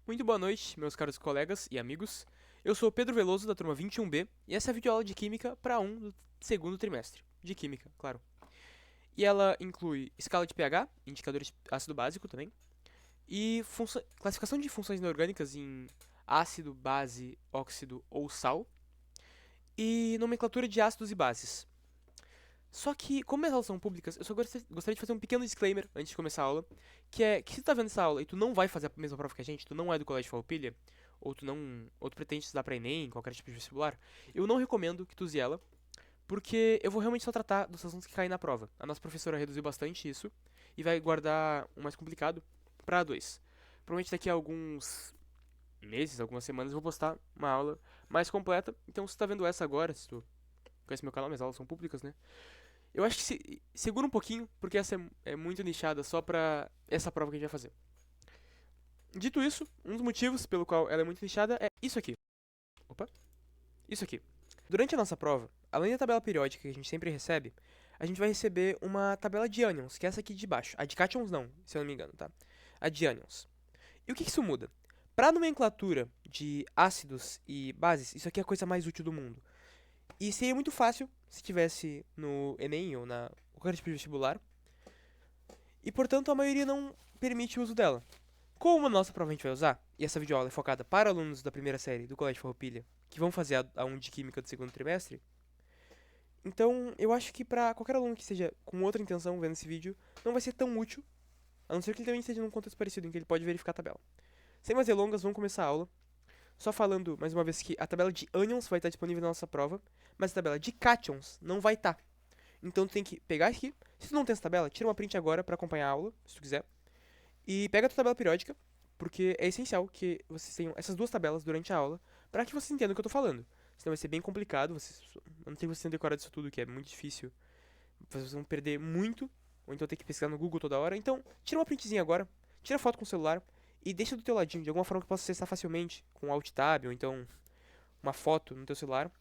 Muito boa noite, meus caros colegas e amigos. Eu sou o Pedro Veloso, da turma 21B, e essa é a videoaula de Química para do segundo trimestre. De Química, claro. E ela inclui escala de pH, indicadores de ácido básico também, e classificação de funções inorgânicas em ácido, base, óxido ou sal, e nomenclatura de ácidos e bases. Só que, como as aulas são públicas, eu só gostaria de fazer um pequeno disclaimer antes de começar a aula, que é que se tu tá vendo essa aula e tu não vai fazer a mesma prova que a gente, tu não é do Colégio Farroupilha, ou tu pretende estudar pra Enem, qualquer tipo de vestibular, eu não recomendo que tu use ela, porque eu vou realmente só tratar dos assuntos que caem na prova. A nossa professora reduziu bastante isso e vai guardar o mais complicado pra A2. Provavelmente daqui a alguns meses, algumas semanas, eu vou postar uma aula mais completa. Então, se tu tá vendo essa agora, se tu conhece meu canal, minhas aulas são públicas, né? Eu acho que segura um pouquinho, porque essa é muito nichada só pra essa prova que a gente vai fazer. Dito isso, um dos motivos pelo qual ela é muito nichada é isso aqui. Opa, isso aqui. Durante a nossa prova, além da tabela periódica que a gente sempre recebe, a gente vai receber uma tabela de ânions, que é essa aqui de baixo. A de cátions não, se eu não me engano, tá? A de ânions. E o que isso muda? Para nomenclatura de ácidos e bases, isso aqui é a coisa mais útil do mundo. E seria muito fácil se tivesse no Enem ou na qualquer tipo de vestibular. E portanto a maioria não permite o uso dela. Como a nossa prova a gente vai usar, e essa videoaula é focada para alunos da primeira série do Colégio Farroupilha, que vão fazer a 1 de Química do segundo trimestre, então eu acho que para qualquer aluno que esteja com outra intenção vendo esse vídeo, não vai ser tão útil, a não ser que ele também esteja num contexto parecido, em que ele pode verificar a tabela. Sem mais delongas, vamos começar a aula. Só falando mais uma vez que a tabela de ânions vai estar disponível na nossa prova, mas a tabela de cátions não vai estar. Então tu tem que pegar aqui. Se tu não tem essa tabela, tira uma print agora para acompanhar a aula, se tu quiser. E pega a tua tabela periódica, porque é essencial que vocês tenham essas duas tabelas durante a aula, para que vocês entendam o que eu tô falando. Senão vai ser bem complicado, eu não tenho que vocês tenham decorado isso tudo, que é muito difícil. Vocês vão perder muito, ou então ter que pesquisar no Google toda hora. Então, tira uma printzinha agora, tira foto com o celular e deixa do teu ladinho, de alguma forma que possa acessar facilmente, com Alt Tab ou então uma foto no teu celular,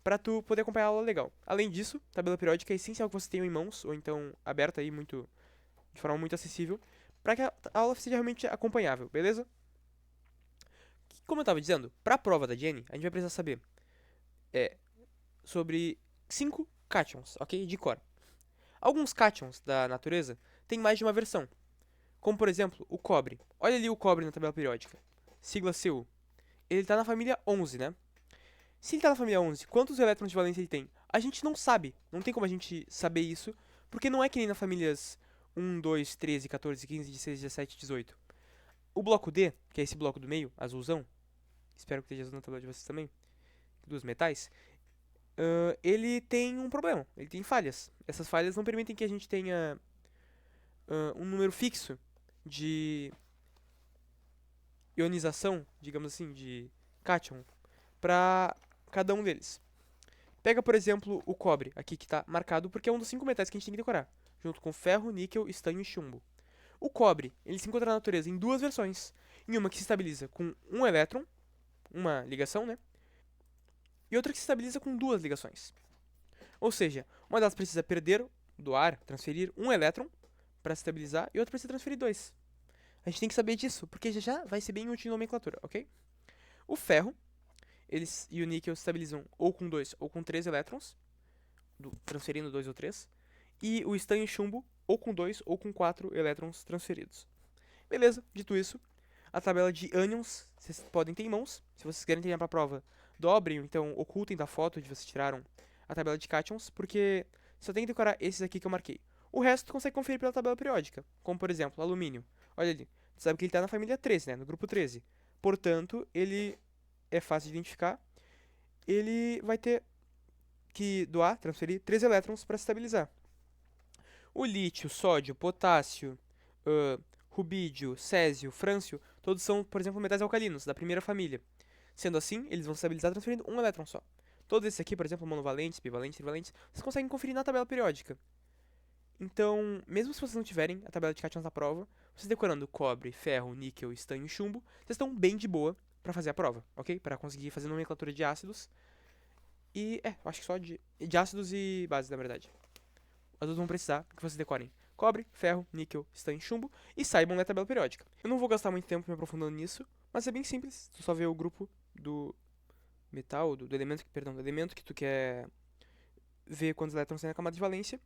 para tu poder acompanhar a aula legal. Além disso, tabela periódica é essencial que você tenha em mãos, ou então aberta aí muito de forma muito acessível, para que a aula seja realmente acompanhável, beleza? Como eu estava dizendo, para a prova da Jenny, a gente vai precisar saber é, sobre 5 cátions, ok? De cor. Alguns cátions da natureza têm mais de uma versão, como por exemplo o cobre. Olha ali o cobre na tabela periódica, sigla Cu. Ele está na família 11, né? Se ele está na família 11, quantos elétrons de valência ele tem? A gente não sabe, não tem como a gente saber isso, porque não é que nem na famílias 1, 2, 13, 14, 15, 16, 17, 18. O bloco D, que é esse bloco do meio, azulzão, espero que esteja azul na tabela de vocês também, dos metais, ele tem um problema, ele tem falhas. Essas falhas não permitem que a gente tenha um número fixo de ionização, digamos assim, de cátion, para cada um deles. Pega, por exemplo, o cobre, aqui que está marcado, porque é um dos 5 metais que a gente tem que decorar, junto com ferro, níquel, estanho e chumbo. O cobre, ele se encontra na natureza em duas versões. Em uma que se estabiliza com um elétron, uma ligação, né? E outra que se estabiliza com duas ligações. Ou seja, uma delas precisa perder do ar, transferir um elétron para se estabilizar, e outra precisa transferir dois. A gente tem que saber disso, porque já vai ser bem útil em nomenclatura, ok? O ferro, eles e o níquel se estabilizam ou com dois ou com três elétrons, transferindo dois ou três. E o estanho e chumbo, ou com dois ou com quatro elétrons transferidos. Beleza, dito isso, a tabela de ânions vocês podem ter em mãos. Se vocês querem ter para a prova, dobrem, então ocultem da foto de vocês tiraram a tabela de cátions, porque só tem que decorar esses aqui que eu marquei. O resto tu consegue conferir pela tabela periódica, como por exemplo, alumínio. Olha ali, tu sabe que ele está na família 13, né, no grupo 13. Portanto, ele é fácil de identificar. Ele vai ter que doar, transferir 3 elétrons para se estabilizar. O lítio, sódio, potássio, rubídio, césio, frâncio, todos são, por exemplo, metais alcalinos, da primeira família. Sendo assim, eles vão se estabilizar transferindo um elétron só. Todos esses aqui, por exemplo, monovalentes, bivalentes, trivalentes, vocês conseguem conferir na tabela periódica. Então, mesmo se vocês não tiverem a tabela de cátions da prova, vocês decorando cobre, ferro, níquel, estanho e chumbo, vocês estão bem de boa para fazer a prova, ok? Para conseguir fazer nomenclatura de ácidos. E, acho que só de ácidos e bases, na verdade. As duas vão precisar que vocês decorem cobre, ferro, níquel, estanho e chumbo e saibam ler a tabela periódica. Eu não vou gastar muito tempo me aprofundando nisso, Mas é bem simples, tu só vê o grupo do metal, do elemento, perdão, do elemento que tu quer ver quantos elétrons tem na camada de valência,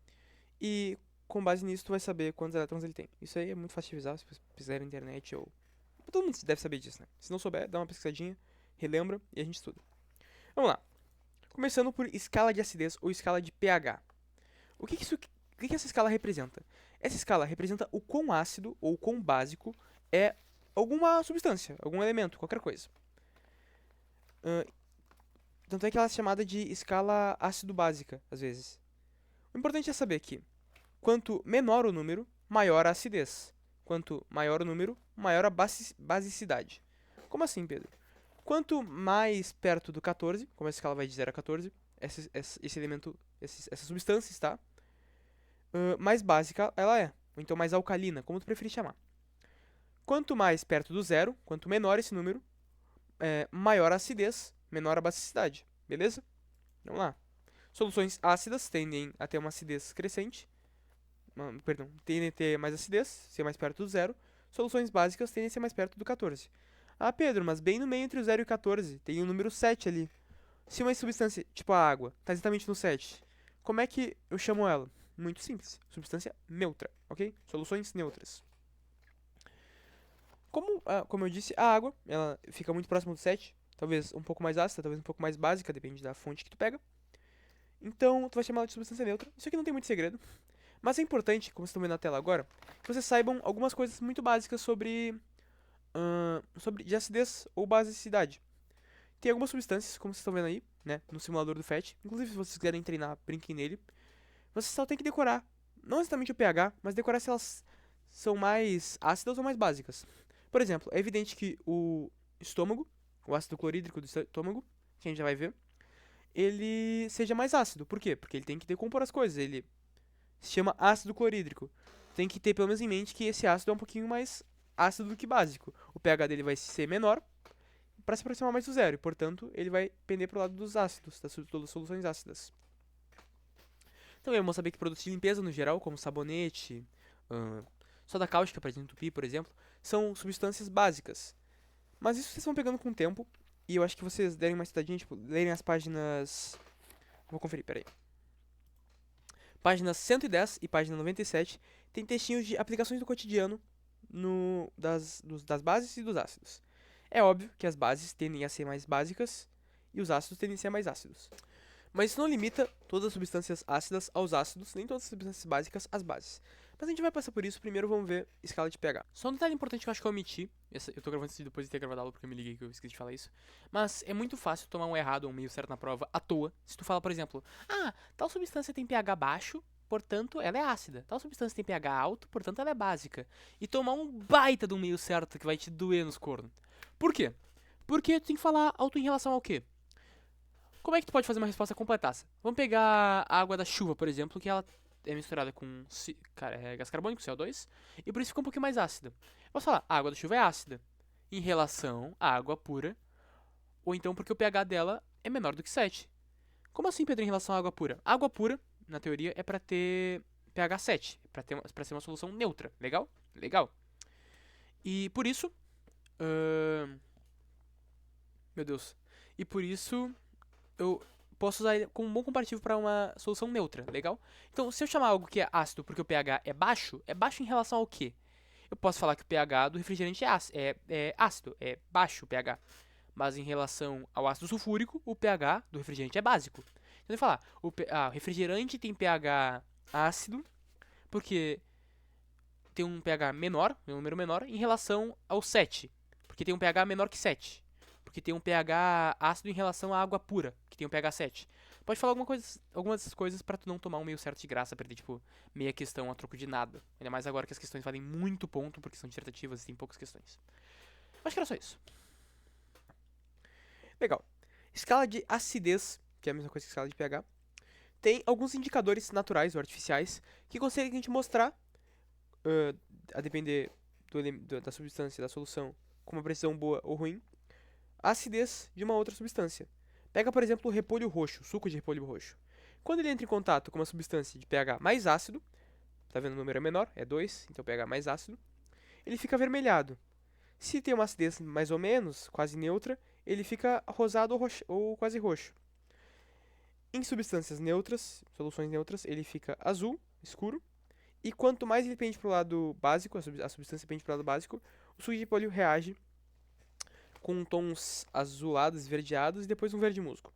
e com base nisso tu vai saber quantos elétrons ele tem. Isso aí é muito fácil de avisar, se você pesquisar na internet ou... Todo mundo deve saber disso, né? Se não souber, dá uma pesquisadinha, relembra e a gente estuda. Vamos lá. Começando por escala de acidez ou escala de pH. O que essa escala representa? Essa escala representa o quão ácido ou quão básico é alguma substância, algum elemento, qualquer coisa. Tanto é que ela é chamada de escala ácido-básica, às vezes. O importante é saber que quanto menor o número, maior a acidez. Quanto maior o número, maior a basicidade. Como assim, Pedro? Quanto mais perto do 14, como essa escala vai de 0 a 14, esse elemento, essa substância está, mais básica ela é. Ou então mais alcalina, como tu preferir chamar. Quanto mais perto do zero, quanto menor esse número, maior a acidez, menor a basicidade. Beleza? Vamos lá. Soluções ácidas tendem a ter uma acidez crescente. Perdão, tendem a ter mais acidez, ser mais perto do zero. Soluções básicas tendem a ser mais perto do 14. Ah, Pedro, mas bem no meio entre o 0 e o 14, tem o número 7 ali. Se uma substância, tipo a água, está exatamente no 7, como é que eu chamo ela? Muito simples. Substância neutra, ok? Soluções neutras. Como eu disse, a água, ela fica muito próxima do 7, talvez um pouco mais ácida, talvez um pouco mais básica, depende da fonte que tu pega. Então, tu vai chamar ela de substância neutra. Isso aqui não tem muito segredo. Mas é importante, como vocês estão vendo na tela agora, que vocês saibam algumas coisas muito básicas sobre de acidez ou basicidade. Tem algumas substâncias, como vocês estão vendo aí, né, no simulador do FET. Inclusive, se vocês quiserem treinar, brinquem nele. Vocês só tem que decorar, não exatamente o pH, mas decorar se elas são mais ácidas ou mais básicas. Por exemplo, é evidente que o estômago, o ácido clorídrico do estômago, que a gente já vai ver, ele seja mais ácido. Por quê? Porque ele tem que decompor as coisas. Ele se chama ácido clorídrico. Tem que ter pelo menos em mente que esse ácido é um pouquinho mais ácido do que básico. O pH dele vai ser menor para se aproximar mais do zero. E, portanto, ele vai pender para o lado dos ácidos, das soluções ácidas. Também vamos saber que produtos de limpeza no geral, como sabonete, soda cáustica para desentupir, por exemplo, são substâncias básicas. Mas isso vocês vão pegando com o tempo. E eu acho que vocês derem uma estudadinha, tipo, lerem as páginas... Vou conferir, peraí. Páginas 110 e página 97 tem textinhos de aplicações do cotidiano das bases e dos ácidos. É óbvio que as bases tendem a ser mais básicas e os ácidos tendem a ser mais ácidos. Mas isso não limita todas as substâncias ácidas aos ácidos, nem todas as substâncias básicas às bases. Mas a gente vai passar por isso, primeiro vamos ver escala de pH. Só um detalhe importante que eu acho que eu omiti, eu tô gravando isso depois de ter gravado a aula porque eu me liguei que eu esqueci de falar isso, mas é muito fácil tomar um errado ou um meio certo na prova à toa, se tu fala, por exemplo, tal substância tem pH baixo, portanto ela é ácida, tal substância tem pH alto, portanto ela é básica, e tomar um baita de um meio certo que vai te doer nos cornos. Por quê? Porque tu tem que falar alto em relação ao quê? Como é que tu pode fazer uma resposta completaça? Vamos pegar a água da chuva, por exemplo, que ela é misturada com gás carbônico, CO2, e por isso fica um pouquinho mais ácida. Eu posso falar, a água da chuva é ácida em relação à água pura, ou então porque o pH dela é menor do que 7. Como assim, Pedro, em relação à água pura? A água pura, na teoria, é pra ter pH 7, pra ser uma solução neutra. Legal? Legal. E por isso... meu Deus. E por isso eu posso usar ele como um bom comparativo para uma solução neutra, legal? Então, se eu chamar algo que é ácido porque o pH é baixo em relação ao quê? Eu posso falar que o pH do refrigerante é ácido, é baixo o pH. Mas em relação ao ácido sulfúrico, o pH do refrigerante é básico. Então, eu vou falar, o refrigerante tem pH ácido porque tem um pH menor, um número menor, em relação ao 7, porque tem um pH menor que 7. Porque tem um pH ácido em relação à água pura, que tem um pH 7. Pode falar algumas dessas coisas pra tu não tomar um meio certo de graça, perder, tipo, meia questão a troco de nada. Ainda mais agora que as questões valem muito ponto, porque são dissertativas e tem poucas questões. Acho que era só isso. Legal. Escala de acidez, que é a mesma coisa que escala de pH, tem alguns indicadores naturais ou artificiais que conseguem te mostrar, a depender da substância, da solução, com uma precisão boa ou ruim, a acidez de uma outra substância. Pega, por exemplo, o repolho roxo, suco de repolho roxo. Quando ele entra em contato com uma substância de pH mais ácido, tá vendo o número é menor, é 2, então pH mais ácido, ele fica avermelhado. Se tem uma acidez mais ou menos, quase neutra, ele fica rosado ou quase roxo. Em substâncias neutras, soluções neutras, ele fica azul, escuro. E quanto mais ele pende para o lado básico, a substância pende para o lado básico, o suco de repolho reage com tons azulados, esverdeados e depois um verde musgo.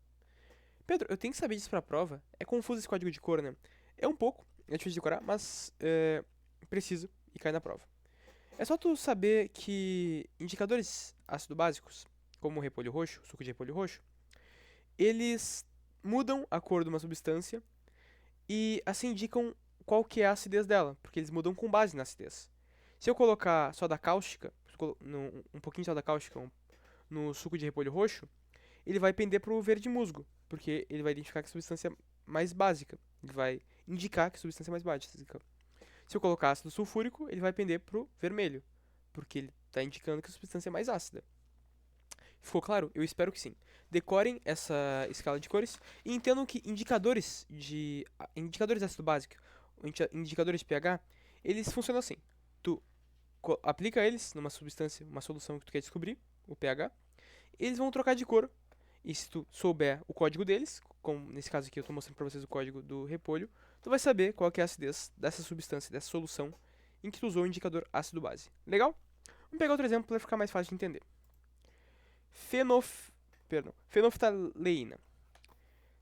Pedro, eu tenho que saber disso pra prova. É confuso esse código de cor, né? É um pouco, é difícil de decorar, mas preciso e cai na prova. É só tu saber que indicadores ácido básicos, como o repolho roxo, suco de repolho roxo, eles mudam a cor de uma substância e assim indicam qual que é a acidez dela, porque eles mudam com base na acidez. Se eu colocar soda cáustica, um pouquinho de soda cáustica no suco de repolho roxo, ele vai pender para o verde musgo, porque ele vai identificar que a substância é mais básica, ele vai indicar que a substância é mais básica. Se eu colocar ácido sulfúrico, ele vai pender para o vermelho, porque ele está indicando que a substância é mais ácida. Ficou claro? Eu espero que sim. Decorem essa escala de cores e entendam que indicadores de ácido básico, indicadores de pH, eles funcionam assim. Tu aplica eles numa substância, uma solução que tu quer descobrir, o pH, eles vão trocar de cor. E se tu souber o código deles, como nesse caso aqui eu estou mostrando para vocês o código do repolho, tu vai saber qual que é a acidez dessa substância, dessa solução em que tu usou o indicador ácido-base. Legal? Vamos pegar outro exemplo para ficar mais fácil de entender. Fenoftaleína.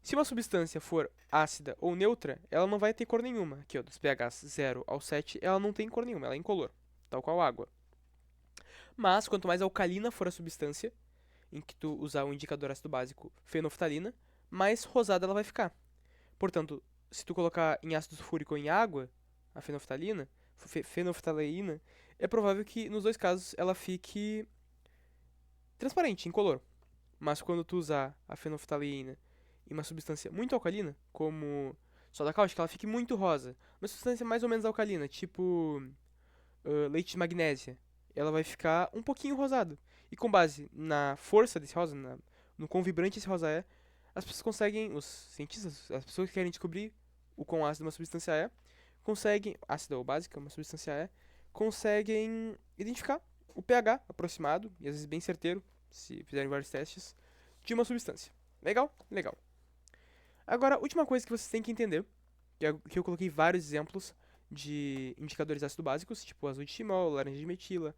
Se uma substância for ácida ou neutra, ela não vai ter cor nenhuma. Aqui, ó, dos pHs 0 ao 7, ela não tem cor nenhuma, ela é incolor, tal qual água. Mas, quanto mais alcalina for a substância, em que tu usar o indicador ácido básico fenolftalina, mais rosada ela vai ficar. Portanto, se tu colocar em ácido sulfúrico ou em água, a fenolftaleína, é provável que nos dois casos ela fique transparente, incolor. Mas quando tu usar a fenolftaleína em uma substância muito alcalina, como soda cáustica, ela fique muito rosa. Uma substância mais ou menos alcalina, tipo leite de magnésia, ela vai ficar um pouquinho rosado. E com base na força desse rosa, no quão vibrante esse rosa é, as pessoas conseguem, os cientistas, as pessoas que querem descobrir o quão ácido uma substância é, conseguem, ácida ou básica, uma substância é, conseguem identificar o pH aproximado, e às vezes bem certeiro, se fizerem vários testes, de uma substância. Legal? Legal. Agora, a última coisa que vocês têm que entender, que eu coloquei vários exemplos de indicadores ácido básicos, tipo azul de timol, laranja de metila,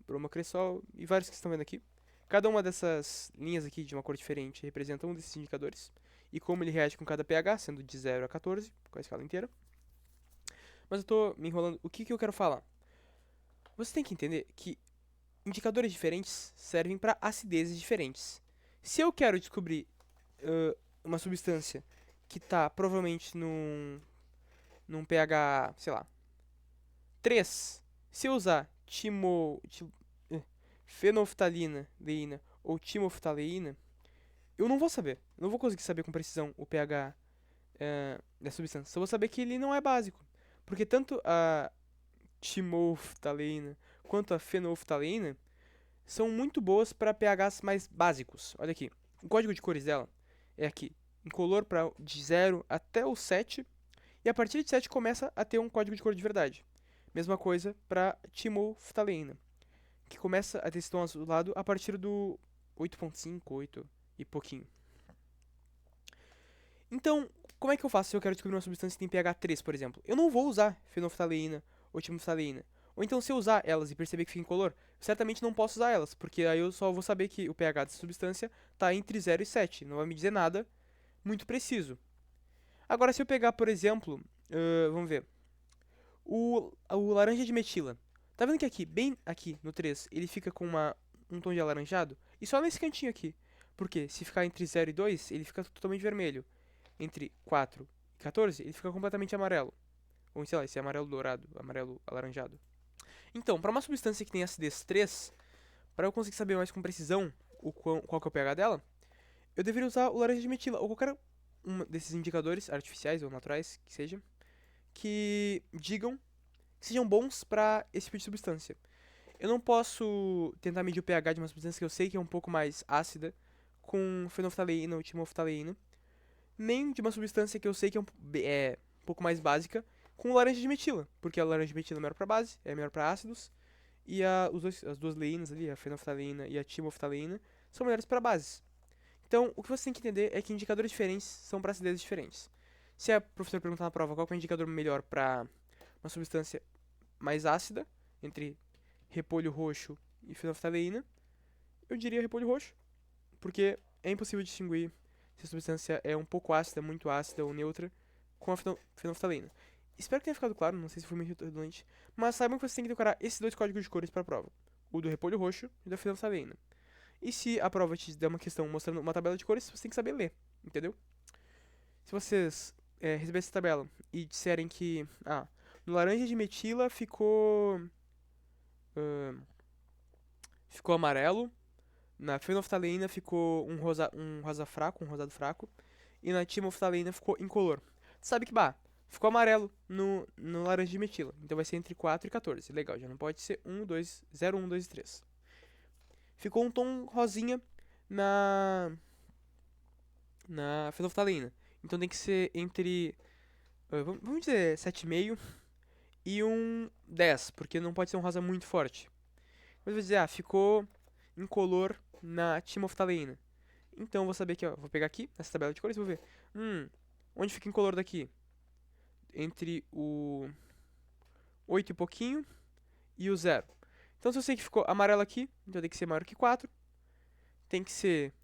bromocresol e vários que estão vendo aqui. Cada uma dessas linhas aqui de uma cor diferente representa um desses indicadores e como ele reage com cada pH, sendo de 0 a 14, com a escala inteira. Mas eu tô me enrolando. O que eu quero falar? Você tem que entender que indicadores diferentes servem para acidezes diferentes. Se eu quero descobrir uma substância que está provavelmente num pH, sei lá, 3, se eu usar fenolftalina ou timoftaleína, eu não vou saber. Eu não vou conseguir saber com precisão o pH da substância. Só vou saber que ele não é básico. Porque tanto a timoftaleína quanto a fenolftaleína são muito boas para pHs mais básicos. Olha aqui. O código de cores dela é aqui. Incolor de 0 até o 7. E a partir de 7 começa a ter um código de cor de verdade. Mesma coisa para timoftaleína, que começa a ter esse tom azulado a partir do 8.5, 8 e pouquinho. Então, como é que eu faço se eu quero descobrir uma substância que tem pH 3, por exemplo? Eu não vou usar fenolftaleína ou timoftaleína. Ou então, se eu usar elas e perceber que fica incolor, eu certamente não posso usar elas, porque aí eu só vou saber que o pH dessa substância está entre 0 e 7. Não vai me dizer nada muito preciso. Agora, se eu pegar, por exemplo, vamos ver, o laranja de metila. Tá vendo que aqui, bem aqui no 3, ele fica com um tom de alaranjado? E só nesse cantinho aqui. Porque se ficar entre 0 e 2, ele fica totalmente vermelho. Entre 4 e 14, ele fica completamente amarelo. Ou sei lá, esse amarelo dourado, amarelo alaranjado. Então, para uma substância que tem acidez 3, para eu conseguir saber mais com precisão qual que é o pH dela, eu deveria usar o laranja de metila, ou qualquer um desses indicadores artificiais ou naturais, que seja, que digam que sejam bons para esse tipo de substância. Eu não posso tentar medir o pH de uma substância que eu sei que é um pouco mais ácida com fenolftaleína ou timoftaleína, nem de uma substância que eu sei que é um pouco mais básica com laranja de metila, porque a laranja de metila é melhor para base, é melhor para ácidos, E as duas leínas ali, a fenolftaleína e a timoftalina, são melhores para bases. Então, o que você tem que entender é que indicadores diferentes são para acidez diferentes. Se a professora perguntar na prova qual que é o indicador melhor para uma substância mais ácida, entre repolho roxo e fenolftaleína, eu diria repolho roxo, porque é impossível distinguir se a substância é um pouco ácida, muito ácida ou neutra com a fenolftaleína. Espero que tenha ficado claro, não sei se foi muito redundante, mas saibam que você tem que decorar esses dois códigos de cores para a prova, o do repolho roxo e o da fenolftaleína. E se a prova te der uma questão mostrando uma tabela de cores, você tem que saber ler, entendeu? Se vocês receberem essa tabela e disserem que, no laranja de metila ficou amarelo, na fenolftaleína ficou um rosa fraco, um rosado fraco, e na timoftalina ficou incolor. Sabe que, ficou amarelo no laranja de metila, então vai ser entre 4 e 14. Legal, já não pode ser 1, 2, 0, 1, 2 e 3. Ficou um tom rosinha na fenolftaleína, então tem que ser entre, vamos dizer, 7,5 e um 10, porque não pode ser um rosa muito forte. Mas vou dizer, ficou incolor na timoftalina. Então vou saber que, vou pegar aqui, nessa tabela de cores, e vou ver. Onde fica incolor daqui? Entre o 8 e pouquinho e o 0. Então se eu sei que ficou amarelo aqui, então tem que ser maior que 4. Tem que ser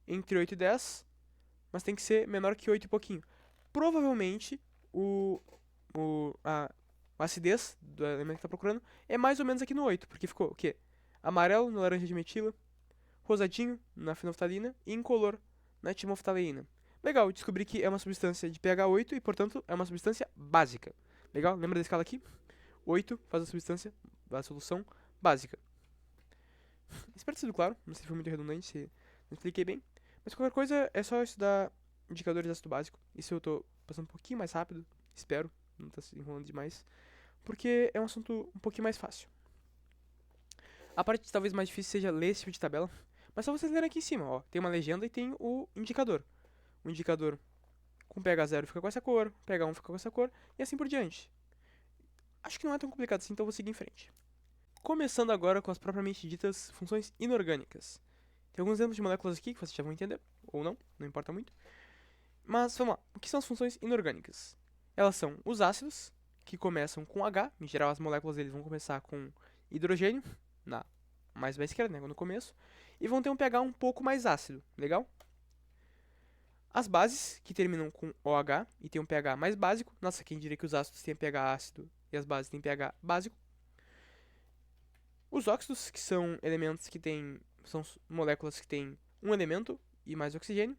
entre 8 e 10, mas tem que ser menor que 8 e pouquinho. Provavelmente a acidez do elemento que está procurando é mais ou menos aqui no 8, porque ficou o quê? Amarelo no laranja de metila, rosadinho na fenolftaleína e incolor na timoftalina. Legal, descobri que é uma substância de pH 8 e, portanto, é uma substância básica. Legal? Lembra da escala aqui? 8 faz a solução básica. Espero ter sido claro, não sei se foi muito redundante, se não expliquei bem. Mas qualquer coisa é só estudar indicadores de ácido básico. Isso eu tô passando um pouquinho mais rápido, espero, não tá se enrolando demais. Porque é um assunto um pouquinho mais fácil. A parte talvez mais difícil seja ler esse tipo de tabela. Mas só vocês lerem aqui em cima, ó. Tem uma legenda e tem o indicador. O indicador com pH 0 fica com essa cor, pH 1 fica com essa cor, e assim por diante. Acho que não é tão complicado assim, então vou seguir em frente. Começando agora com as propriamente ditas funções inorgânicas. Tem alguns exemplos de moléculas aqui que vocês já vão entender, ou não importa muito. Mas vamos lá, o que são as funções inorgânicas? Elas são os ácidos, que começam com H, em geral as moléculas deles vão começar com hidrogênio, mais à esquerda, no começo, e vão ter um pH um pouco mais ácido, legal? As bases, que terminam com OH e tem um pH mais básico, nossa, quem diria que os ácidos têm pH ácido e as bases têm pH básico. Os óxidos, que são elementos que são moléculas que têm um elemento e mais oxigênio.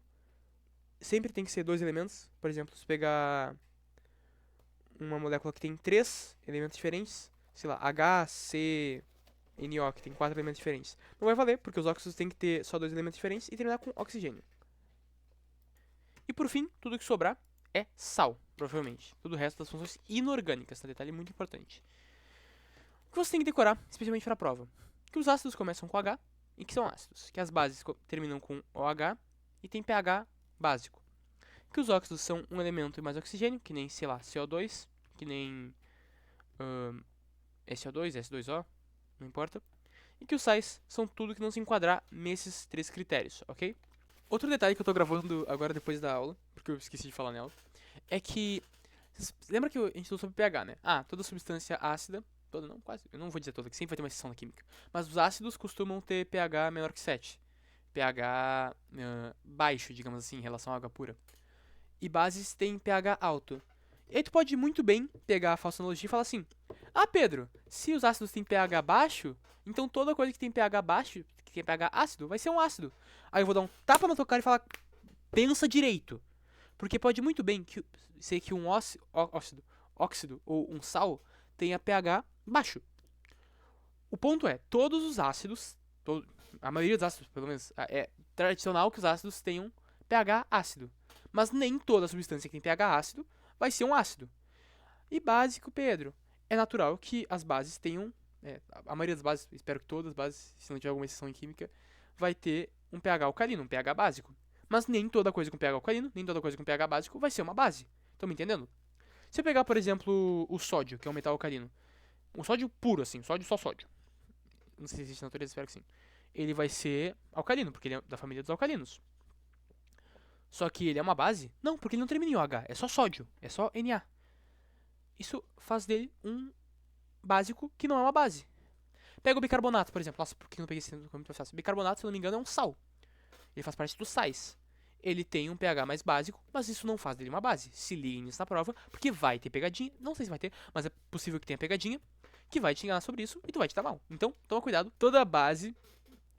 Sempre tem que ser dois elementos, por exemplo, se pegar uma molécula que tem 3 elementos diferentes, sei lá, HCNO, que tem 4 elementos diferentes. Não vai valer, porque os óxidos têm que ter só 2 elementos diferentes e terminar com oxigênio. E por fim, tudo que sobrar é sal, provavelmente. Todo o resto das funções inorgânicas, tá? Detalhe muito importante. O que você tem que decorar, especialmente para a prova? Que os ácidos começam com H e que são ácidos. Que as bases terminam com OH e tem pH básico. Que os óxidos são um elemento e mais oxigênio, que nem, sei lá, CO2, que nem SO2, S2O, não importa. E que os sais são tudo que não se enquadrar nesses 3 critérios, ok? Outro detalhe que eu tô gravando agora depois da aula, porque eu esqueci de falar nela, é que... Lembra que a gente falou sobre pH, né? Toda substância ácida, toda não, quase, eu não vou dizer toda, que sempre vai ter uma exceção na química, mas os ácidos costumam ter pH menor que 7. pH baixo, digamos assim, em relação à água pura. E bases têm pH alto. E aí tu pode muito bem pegar a falsa analogia e falar assim: Pedro, se os ácidos têm pH baixo, então toda coisa que tem pH baixo, que tem pH ácido, vai ser um ácido. Aí eu vou dar um tapa na tua cara e falar: pensa direito. Porque pode muito bem ser que um óxido ou um sal tenha pH baixo. O ponto é, todos os ácidos, a maioria dos ácidos, pelo menos, é tradicional que os ácidos tenham pH ácido. Mas nem toda substância que tem pH ácido vai ser um ácido. E básico, Pedro, é natural que as bases tenham, a maioria das bases, espero que todas as bases, se não tiver alguma exceção em química, vai ter um pH alcalino, um pH básico. Mas nem toda coisa com pH alcalino, nem toda coisa com pH básico vai ser uma base. Estão me entendendo? Se eu pegar, por exemplo, o sódio, que é um metal alcalino, um sódio puro, assim, sódio só sódio. Não sei se existe na natureza, espero que sim. Ele vai ser alcalino, porque ele é da família dos alcalinos. Só que ele é uma base? Não, porque ele não termina em OH, é só sódio, é só Na. Isso faz dele um básico que não é uma base. Pega o bicarbonato, por exemplo. Nossa, por que eu não peguei esse exemplo? Muito mais fácil. Bicarbonato, se eu não me engano, é um sal. Ele faz parte dos sais. Ele tem um pH mais básico, mas isso não faz dele uma base. Se liguem nisso na prova, porque vai ter pegadinha. Não sei se vai ter, mas é possível que tenha pegadinha que vai te enganar sobre isso e tu vai te dar mal. Então, toma cuidado. Toda base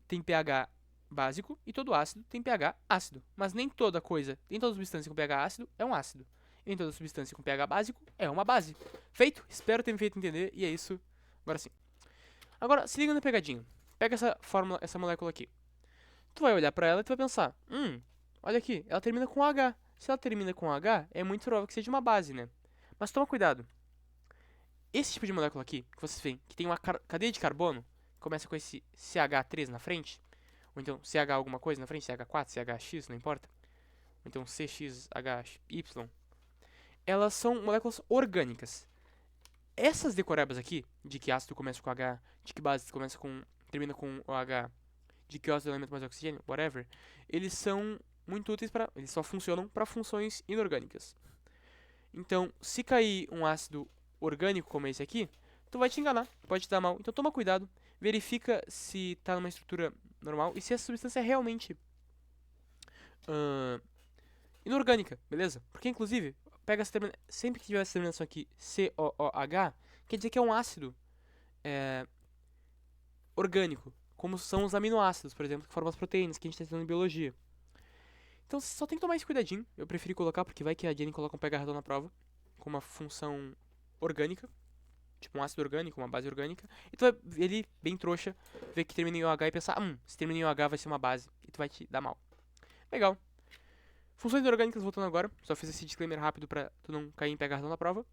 tem pH básico e todo ácido tem pH ácido. Mas nem toda coisa, nem toda substância com pH ácido é um ácido. Nem toda substância com pH básico é uma base. Feito? Espero ter me feito entender e é isso. Agora sim. Agora, se liga na pegadinha. Pega essa fórmula, essa molécula aqui. Tu vai olhar pra ela e tu vai pensar, olha aqui, ela termina com H. Se ela termina com H, é muito provável que seja uma base, né? Mas toma cuidado. Esse tipo de molécula aqui, que vocês veem, que tem uma cadeia de carbono, que começa com esse CH3 na frente, ou então CH alguma coisa na frente, CH4, CHX, não importa. Ou então CXHY. Elas são moléculas orgânicas. Essas decorebas aqui, de que ácido começa com H, de que base termina com OH, de que óxido é elemento mais oxigênio, whatever, eles são muito úteis eles só funcionam para funções inorgânicas. Então, se cair um ácido orgânico como esse aqui, tu vai te enganar, pode te dar mal. Então toma cuidado, verifica se tá numa estrutura normal e se essa substância é realmente inorgânica, beleza? Porque inclusive, pega sempre que tiver essa terminação aqui, COOH, quer dizer que é um ácido orgânico, como são os aminoácidos, por exemplo, que formam as proteínas que a gente está estudando em biologia. Então você só tem que tomar esse cuidadinho. Eu preferi colocar, porque vai que a Jenny coloca um pH redondo na prova, com uma função orgânica, tipo um ácido orgânico, uma base orgânica, e tu vai, ele, bem trouxa, ver que termina em OH e pensar, se termina em OH vai ser uma base, e tu vai te dar mal. Legal. Funções inorgânicas, voltando agora, só fiz esse disclaimer rápido pra tu não cair em pH redondo na prova.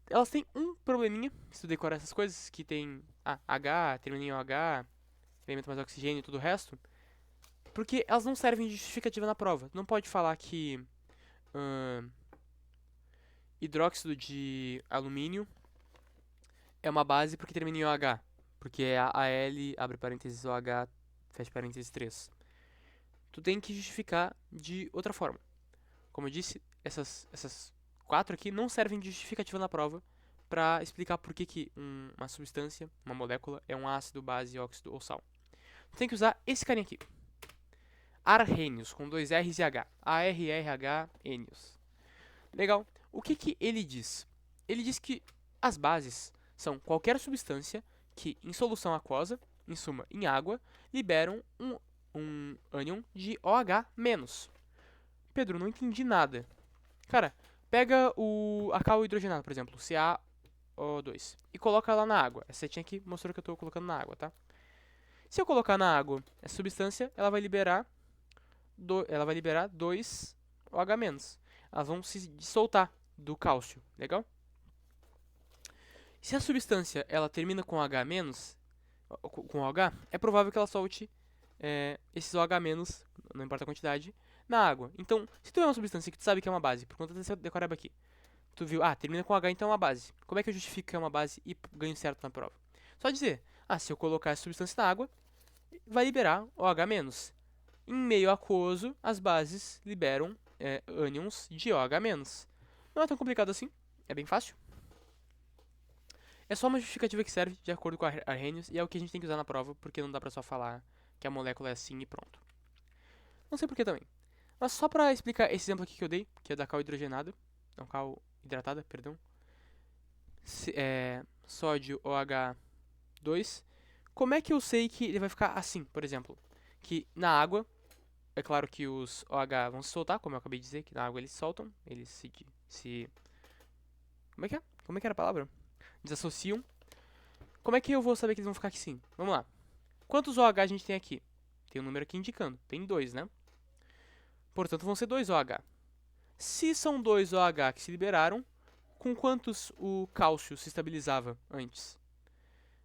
Elas têm um probleminha, se tu decorar essas coisas, que tem H, termina em OH, elemento mais oxigênio e tudo o resto, porque elas não servem de justificativa na prova. Tu não pode falar que hidróxido de alumínio é uma base porque termina em OH, porque é AL, abre parênteses, OH, fecha parênteses 3. Tu tem que justificar de outra forma. Como eu disse, essas quatro aqui não servem de justificativa na prova para explicar por que uma substância, uma molécula, é um ácido, base, óxido ou sal. Tu tem que usar esse carinha aqui. Arrhenius, com dois R's e H. A-R-R-H-Enius. Legal. O que ele diz? Ele diz que as bases são qualquer substância que, em solução aquosa, em suma, em água, liberam um ânion de OH-. Pedro, não entendi nada. Cara, pega a cal hidrogenado, por exemplo, CaO2, e coloca lá na água. Essa setinha aqui mostrou que eu estou colocando na água, tá? Se eu colocar na água essa substância, ela vai liberar 2 OH-. Elas vão se soltar do cálcio, legal? Se a substância ela termina com H-, com OH, é provável que ela solte esses OH-, não importa a quantidade, na água. Então, se tu é uma substância que tu sabe que é uma base, por conta dessa decoreba aqui, tu viu, termina com H, então é uma base. Como é que eu justifico que é uma base e ganho certo na prova? Só dizer, se eu colocar essa substância na água, vai liberar OH-. Em meio aquoso, as bases liberam ânions de OH-. Não é tão complicado assim, é bem fácil. É só uma justificativa que serve de acordo com Arrhenius e é o que a gente tem que usar na prova, porque não dá pra só falar que a molécula é assim e pronto. Não sei porquê também. Mas só pra explicar esse exemplo aqui que eu dei, que é da cal hidrogenada, não, cal hidratada, perdão. Sódio OH2. Como é que eu sei que ele vai ficar assim, por exemplo? Que na água, é claro que os OH vão se soltar, como eu acabei de dizer, que na água eles soltam, eles se como é que é? Como é que era a palavra? Desassociam. Como é que eu vou saber que eles vão ficar aqui sim? Vamos lá. Quantos OH a gente tem aqui? Tem um número aqui indicando. Tem 2, né? Portanto, vão ser 2 OH. Se são 2 OH que se liberaram, com quantos o cálcio se estabilizava antes?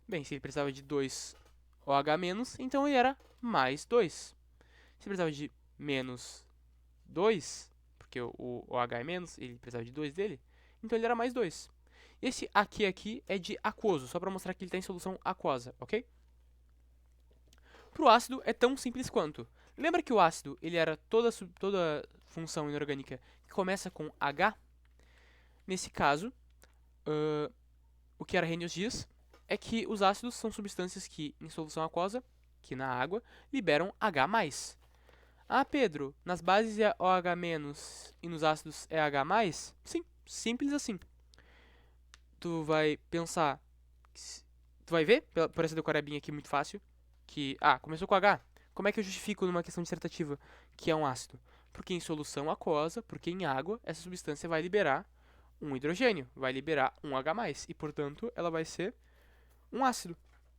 Bem, se ele precisava de 2 OH-, então ele era mais 2. Se ele precisava de menos 2, porque o OH é menos, ele precisava de 2 dele, então ele era mais 2. Esse aqui é de aquoso, só para mostrar que ele está em solução aquosa, ok? Para o ácido é tão simples quanto. Lembra que o ácido ele era toda função inorgânica que começa com H? Nesse caso, o que Arrhenius diz é que os ácidos são substâncias que, em solução aquosa, que na água, liberam H+. Ah, Pedro, nas bases é OH- e nos ácidos é H+? Sim, simples assim. Tu vai pensar, tu vai ver, por essa decorebinha aqui muito fácil, que, começou com H. Como é que eu justifico numa questão dissertativa que é um ácido? Porque em solução aquosa, porque em água, essa substância vai liberar um hidrogênio, vai liberar um H+, e portanto ela vai ser um ácido,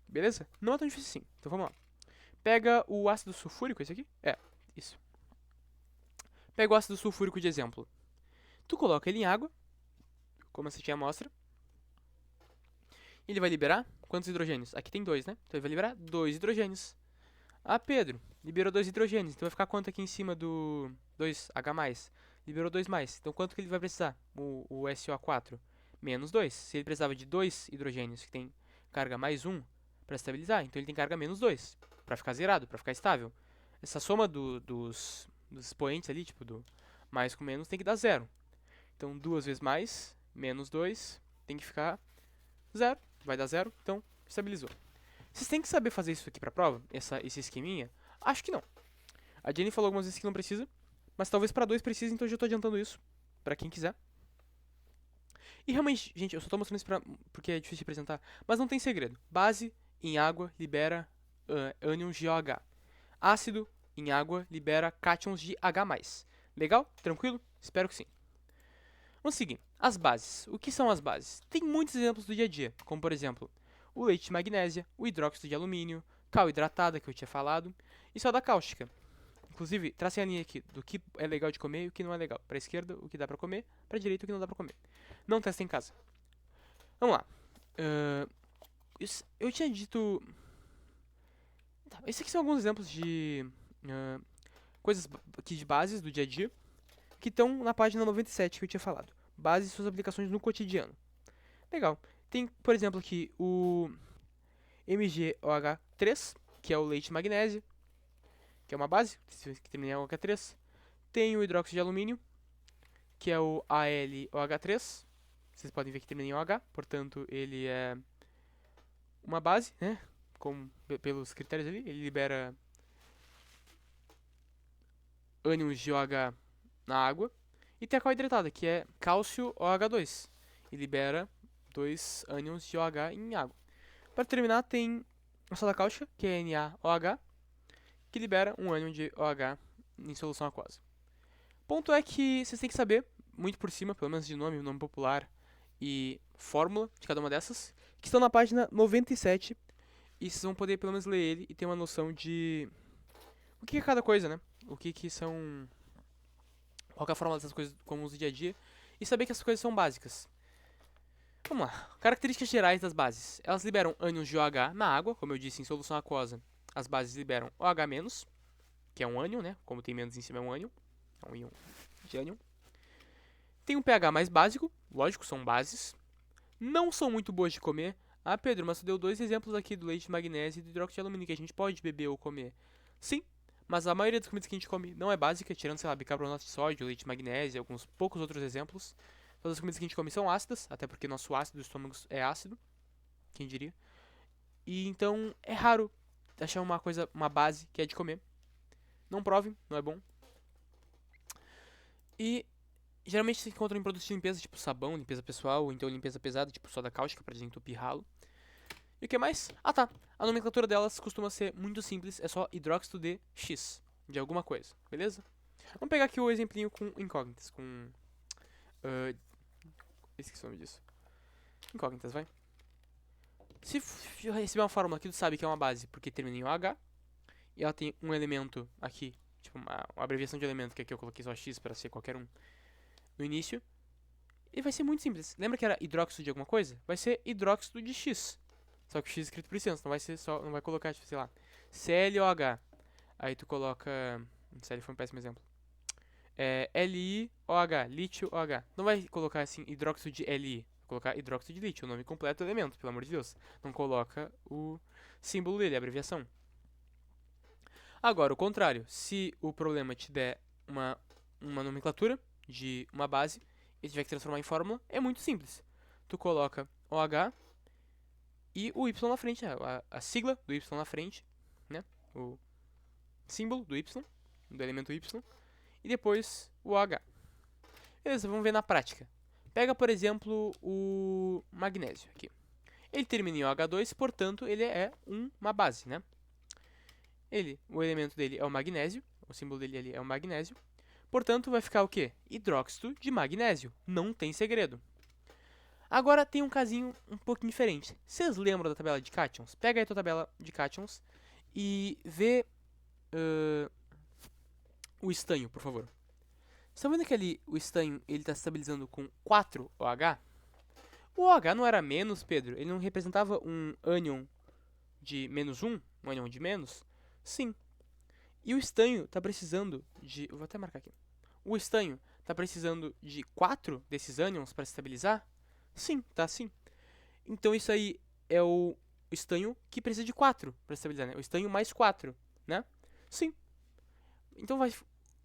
beleza? Não é tão difícil assim, então vamos lá. Pega o ácido sulfúrico, esse aqui? Isso. Pega o ácido sulfúrico de exemplo. Tu coloca ele em água, como essa tinha amostra, ele vai liberar quantos hidrogênios? Aqui tem 2, né? Então ele vai liberar 2 hidrogênios. Ah, Pedro, liberou 2 hidrogênios, então vai ficar quanto aqui em cima do 2H+? Liberou 2+, então quanto que ele vai precisar? O SO4? Menos 2. Se ele precisava de 2 hidrogênios, que tem carga mais 1 para estabilizar, então ele tem carga menos 2, para ficar zerado, para ficar estável. Essa soma dos expoentes ali, tipo do mais com menos, tem que dar 0. Então 2 vezes mais, menos 2, tem que ficar 0. Vai dar 0, então estabilizou. Vocês têm que saber fazer isso aqui pra prova? Esse esqueminha? Acho que não. A Jenny falou algumas vezes que não precisa, mas talvez pra 2 precise, então eu já tô adiantando isso pra quem quiser. E realmente, gente, eu só tô mostrando isso porque é difícil de apresentar, mas não tem segredo. Base em água libera ânions de OH. Ácido em água libera cátions de H+. Legal? Tranquilo? Espero que sim. Vamos seguir. As bases. O que são as bases? Tem muitos exemplos do dia a dia, como por exemplo, o leite de magnésia, o hidróxido de alumínio, cal hidratada, que eu tinha falado, e soda cáustica. Inclusive, tracem a linha aqui do que é legal de comer e o que não é legal. Para a esquerda, o que dá para comer, para a direita, o que não dá para comer. Não testem em casa. Vamos lá. Eu tinha dito... Tá, esses aqui são alguns exemplos de coisas aqui de bases do dia a dia que estão na página 97 que eu tinha falado. Bases e suas aplicações no cotidiano. Legal. Tem, por exemplo, aqui o MgOH3, que é o leite de magnésia, que é uma base, que termina em OH3. Tem o hidróxido de alumínio, que é o AlOH3. Vocês podem ver que termina em OH, portanto ele é uma base, né? Pelos critérios ali, ele libera ânions de OH na água. E tem a cal hidratada, que é cálcio OH2, e libera 2 ânions de OH em água. Para terminar, tem a soda cáustica, que é NaOH, que libera um ânion de OH em solução aquosa. Ponto é que vocês têm que saber, muito por cima, pelo menos de nome popular e fórmula de cada uma dessas, que estão na página 97, e vocês vão poder pelo menos ler ele e ter uma noção de o que é cada coisa, né? O que são... Qual é a fórmula dessas coisas comuns do dia a dia, e saber que essas coisas são básicas. Vamos lá. Características gerais das bases. Elas liberam ânions de OH na água, como eu disse, em solução aquosa. As bases liberam OH-, que é um ânion, né? Como tem menos em cima é um ânion. É um íon de ânion. Tem um pH mais básico, lógico, são bases. Não são muito boas de comer. Ah, Pedro, mas tu deu 2 exemplos aqui do leite de magnésio e do hidróxido de alumínio que a gente pode beber ou comer. Sim, mas a maioria das comidas que a gente come não é básica, tirando, sei lá, bicarbonato de sódio, leite de magnésio e alguns poucos outros exemplos. Todas as comidas que a gente come são ácidas, até porque nosso ácido do estômago é ácido, quem diria. E então é raro achar uma base que é de comer. Não provem, não é bom. E geralmente se encontra em produtos de limpeza, tipo sabão, limpeza pessoal, ou então limpeza pesada, tipo soda cáustica, para desentupir ralo. E o que mais? Ah tá, a nomenclatura delas costuma ser muito simples, é só hidróxido de X, de alguma coisa, beleza? Vamos pegar aqui o exemplinho com incógnitas, com... esqueci o nome disso. Incógnitas, vai. Se eu receber uma fórmula que tu sabe que é uma base porque termina em OH, e ela tem um elemento aqui, tipo uma abreviação de elemento, que aqui eu coloquei só X para ser qualquer um no início, e vai ser muito simples. Lembra que era hidróxido de alguma coisa? Vai ser hidróxido de X. Só que o X é escrito por licença, não vai ser só, não vai colocar, tipo, sei lá, ClOH. Aí tu coloca, Cl foi um péssimo exemplo. LiOH, lítio OH. Não vai colocar assim hidróxido de Li. colocar hidróxido de lítio, o nome completo do elemento, pelo amor de Deus. Não coloca o símbolo dele, a abreviação. Agora, o contrário, se o problema te der uma nomenclatura de uma base e tiver que transformar em fórmula, é muito simples. Tu coloca OH e o Y na frente, a sigla do Y na frente, né? O símbolo do Y, do elemento Y, e depois o OH. Beleza, vamos ver na prática. Pega, por exemplo, o magnésio aqui. Ele termina em OH2, portanto, ele é uma base, né? O elemento dele é o magnésio, o símbolo dele ali é o magnésio. Portanto, vai ficar o quê? Hidróxido de magnésio. Não tem segredo. Agora tem um casinho um pouquinho diferente. Vocês lembram da tabela de cátions? Pega aí a tua tabela de cátions e vê o estanho, por favor. Vocês estão vendo que ali o estanho está se estabilizando com 4OH? O OH não era menos, Pedro? Ele não representava um ânion de menos 1? Um ânion de menos? Sim. E o estanho está precisando de... Eu vou até marcar aqui. O estanho está precisando de 4 desses ânions para se estabilizar? Sim, tá sim. Então isso aí é o estanho que precisa de 4 para se estabilizar, né? O estanho mais 4, né? Sim. Então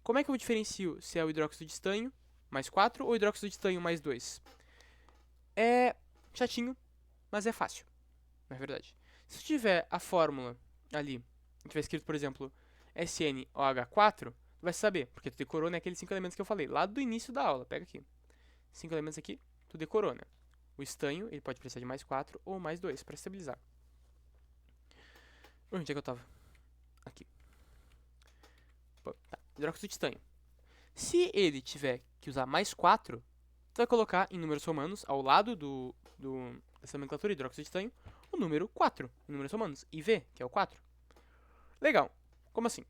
como é que eu diferencio se é o hidróxido de estanho mais 4 ou o hidróxido de estanho mais 2? É chatinho, mas é fácil, na verdade. Se eu tiver a fórmula ali, tiver escrito, por exemplo, SnOH4, tu vai saber, porque tu decorou naqueles 5 elementos que eu falei, lá do início da aula. Pega aqui. 5 elementos aqui, tu decorou, né? O estanho, ele pode precisar de mais 4 ou mais 2 para estabilizar. Onde é que eu tava? Aqui. Tá. Hidróxido de estanho. Se ele tiver que usar mais 4, tu vai colocar em números romanos, ao lado dessa nomenclatura hidróxido de estanho, o número 4 em números romanos. IV, que é o 4. Legal. Como assim?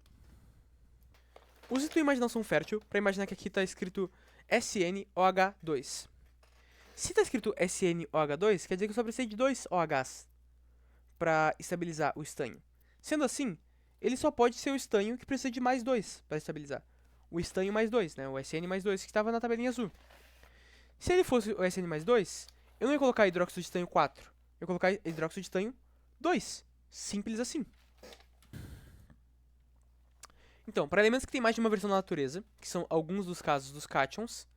Use tua imaginação fértil para imaginar que aqui está escrito SnOH2. Se está escrito SnOH2, quer dizer que eu só precisei de 2 OHs para estabilizar o estanho. Sendo assim, ele só pode ser o estanho que precisa de mais 2 para estabilizar. O estanho mais 2, né? O Sn mais 2 que estava na tabelinha azul. Se ele fosse o Sn mais 2, eu não ia colocar hidróxido de estanho 4. Eu ia colocar hidróxido de estanho 2. Simples assim. Então, para elementos que têm mais de uma versão na natureza, que são alguns dos casos dos cátions,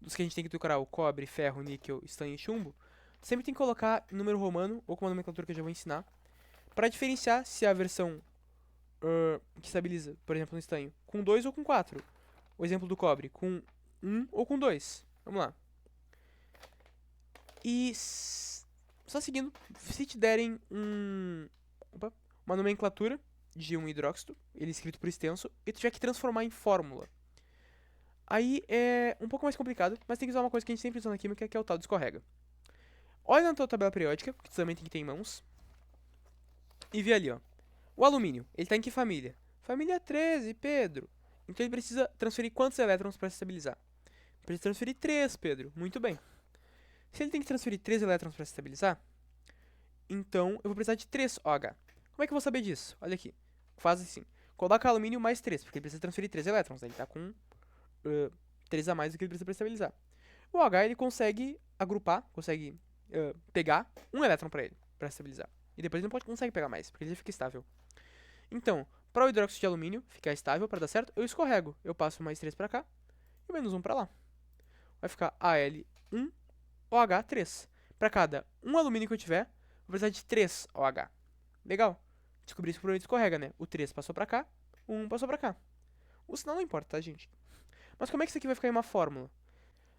dos que a gente tem que decorar o cobre, ferro, níquel, estanho e chumbo, sempre tem que colocar número romano, ou com uma nomenclatura que eu já vou ensinar, para diferenciar se é a versão que estabiliza, por exemplo, no estanho, com 2 ou com 4. O exemplo do cobre, com 1 ou com 2. Vamos lá. E só seguindo, se te derem uma nomenclatura de um hidróxido, ele escrito por extenso, e tu tiver que transformar em fórmula. Aí é um pouco mais complicado, mas tem que usar uma coisa que a gente sempre usa na química, que é o tal do escorrega. Olha na tua tabela periódica, que tu também tem que ter em mãos, e vê ali, ó. O alumínio, ele tá em que família? Família 13, Pedro. Então ele precisa transferir quantos elétrons para se estabilizar? Precisa transferir 3, Pedro. Muito bem. Se ele tem que transferir 3 elétrons para se estabilizar, então eu vou precisar de 3 OH. Como é que eu vou saber disso? Olha aqui. Faz assim. Coloca alumínio mais 3, porque ele precisa transferir 3 elétrons. Ele tá com 3 a mais do que ele precisa para estabilizar. O OH ele consegue agrupar, consegue pegar um elétron para ele, para estabilizar. E depois ele não consegue pegar mais, porque ele fica estável. Então, para o hidróxido de alumínio ficar estável, para dar certo, eu escorrego. Eu passo mais 3 para cá e menos 1 para lá. Vai ficar Al1OH3. Para cada um alumínio que eu tiver, vou precisar de 3 OH. Legal. Descobri isso por onde escorrega, né? O 3 passou para cá, o 1 passou para cá. O sinal não importa, tá, gente? Mas como é que isso aqui vai ficar em uma fórmula?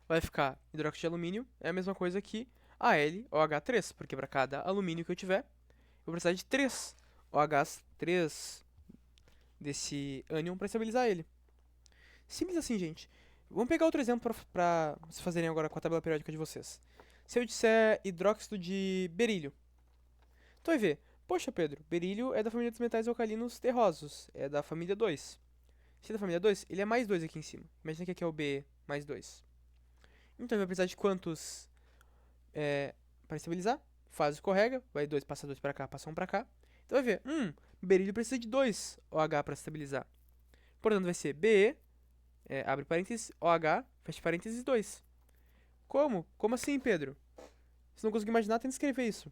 Vai ficar hidróxido de alumínio, é a mesma coisa que AlOH3, porque para cada alumínio que eu tiver, eu vou precisar de 3 OHs, 3 desse ânion para estabilizar ele. Simples assim, gente. Vamos pegar outro exemplo para vocês fazerem agora com a tabela periódica de vocês. Se eu disser hidróxido de berílio, tu vai ver, poxa Pedro, berílio é da família dos metais alcalinos terrosos, é da família 2. Se é da família 2, ele é mais 2 aqui em cima. Imagina que aqui é o Be mais 2. Então ele vai precisar de quantos para estabilizar? Faz o escorrega, vai 2, passa 2 para cá, passa 1 para cá. Então vai ver, berílio precisa de 2 OH para estabilizar. Portanto vai ser Be, abre parênteses, OH, fecha parênteses 2. Como? Como assim, Pedro? Se não conseguir imaginar, tenta escrever isso.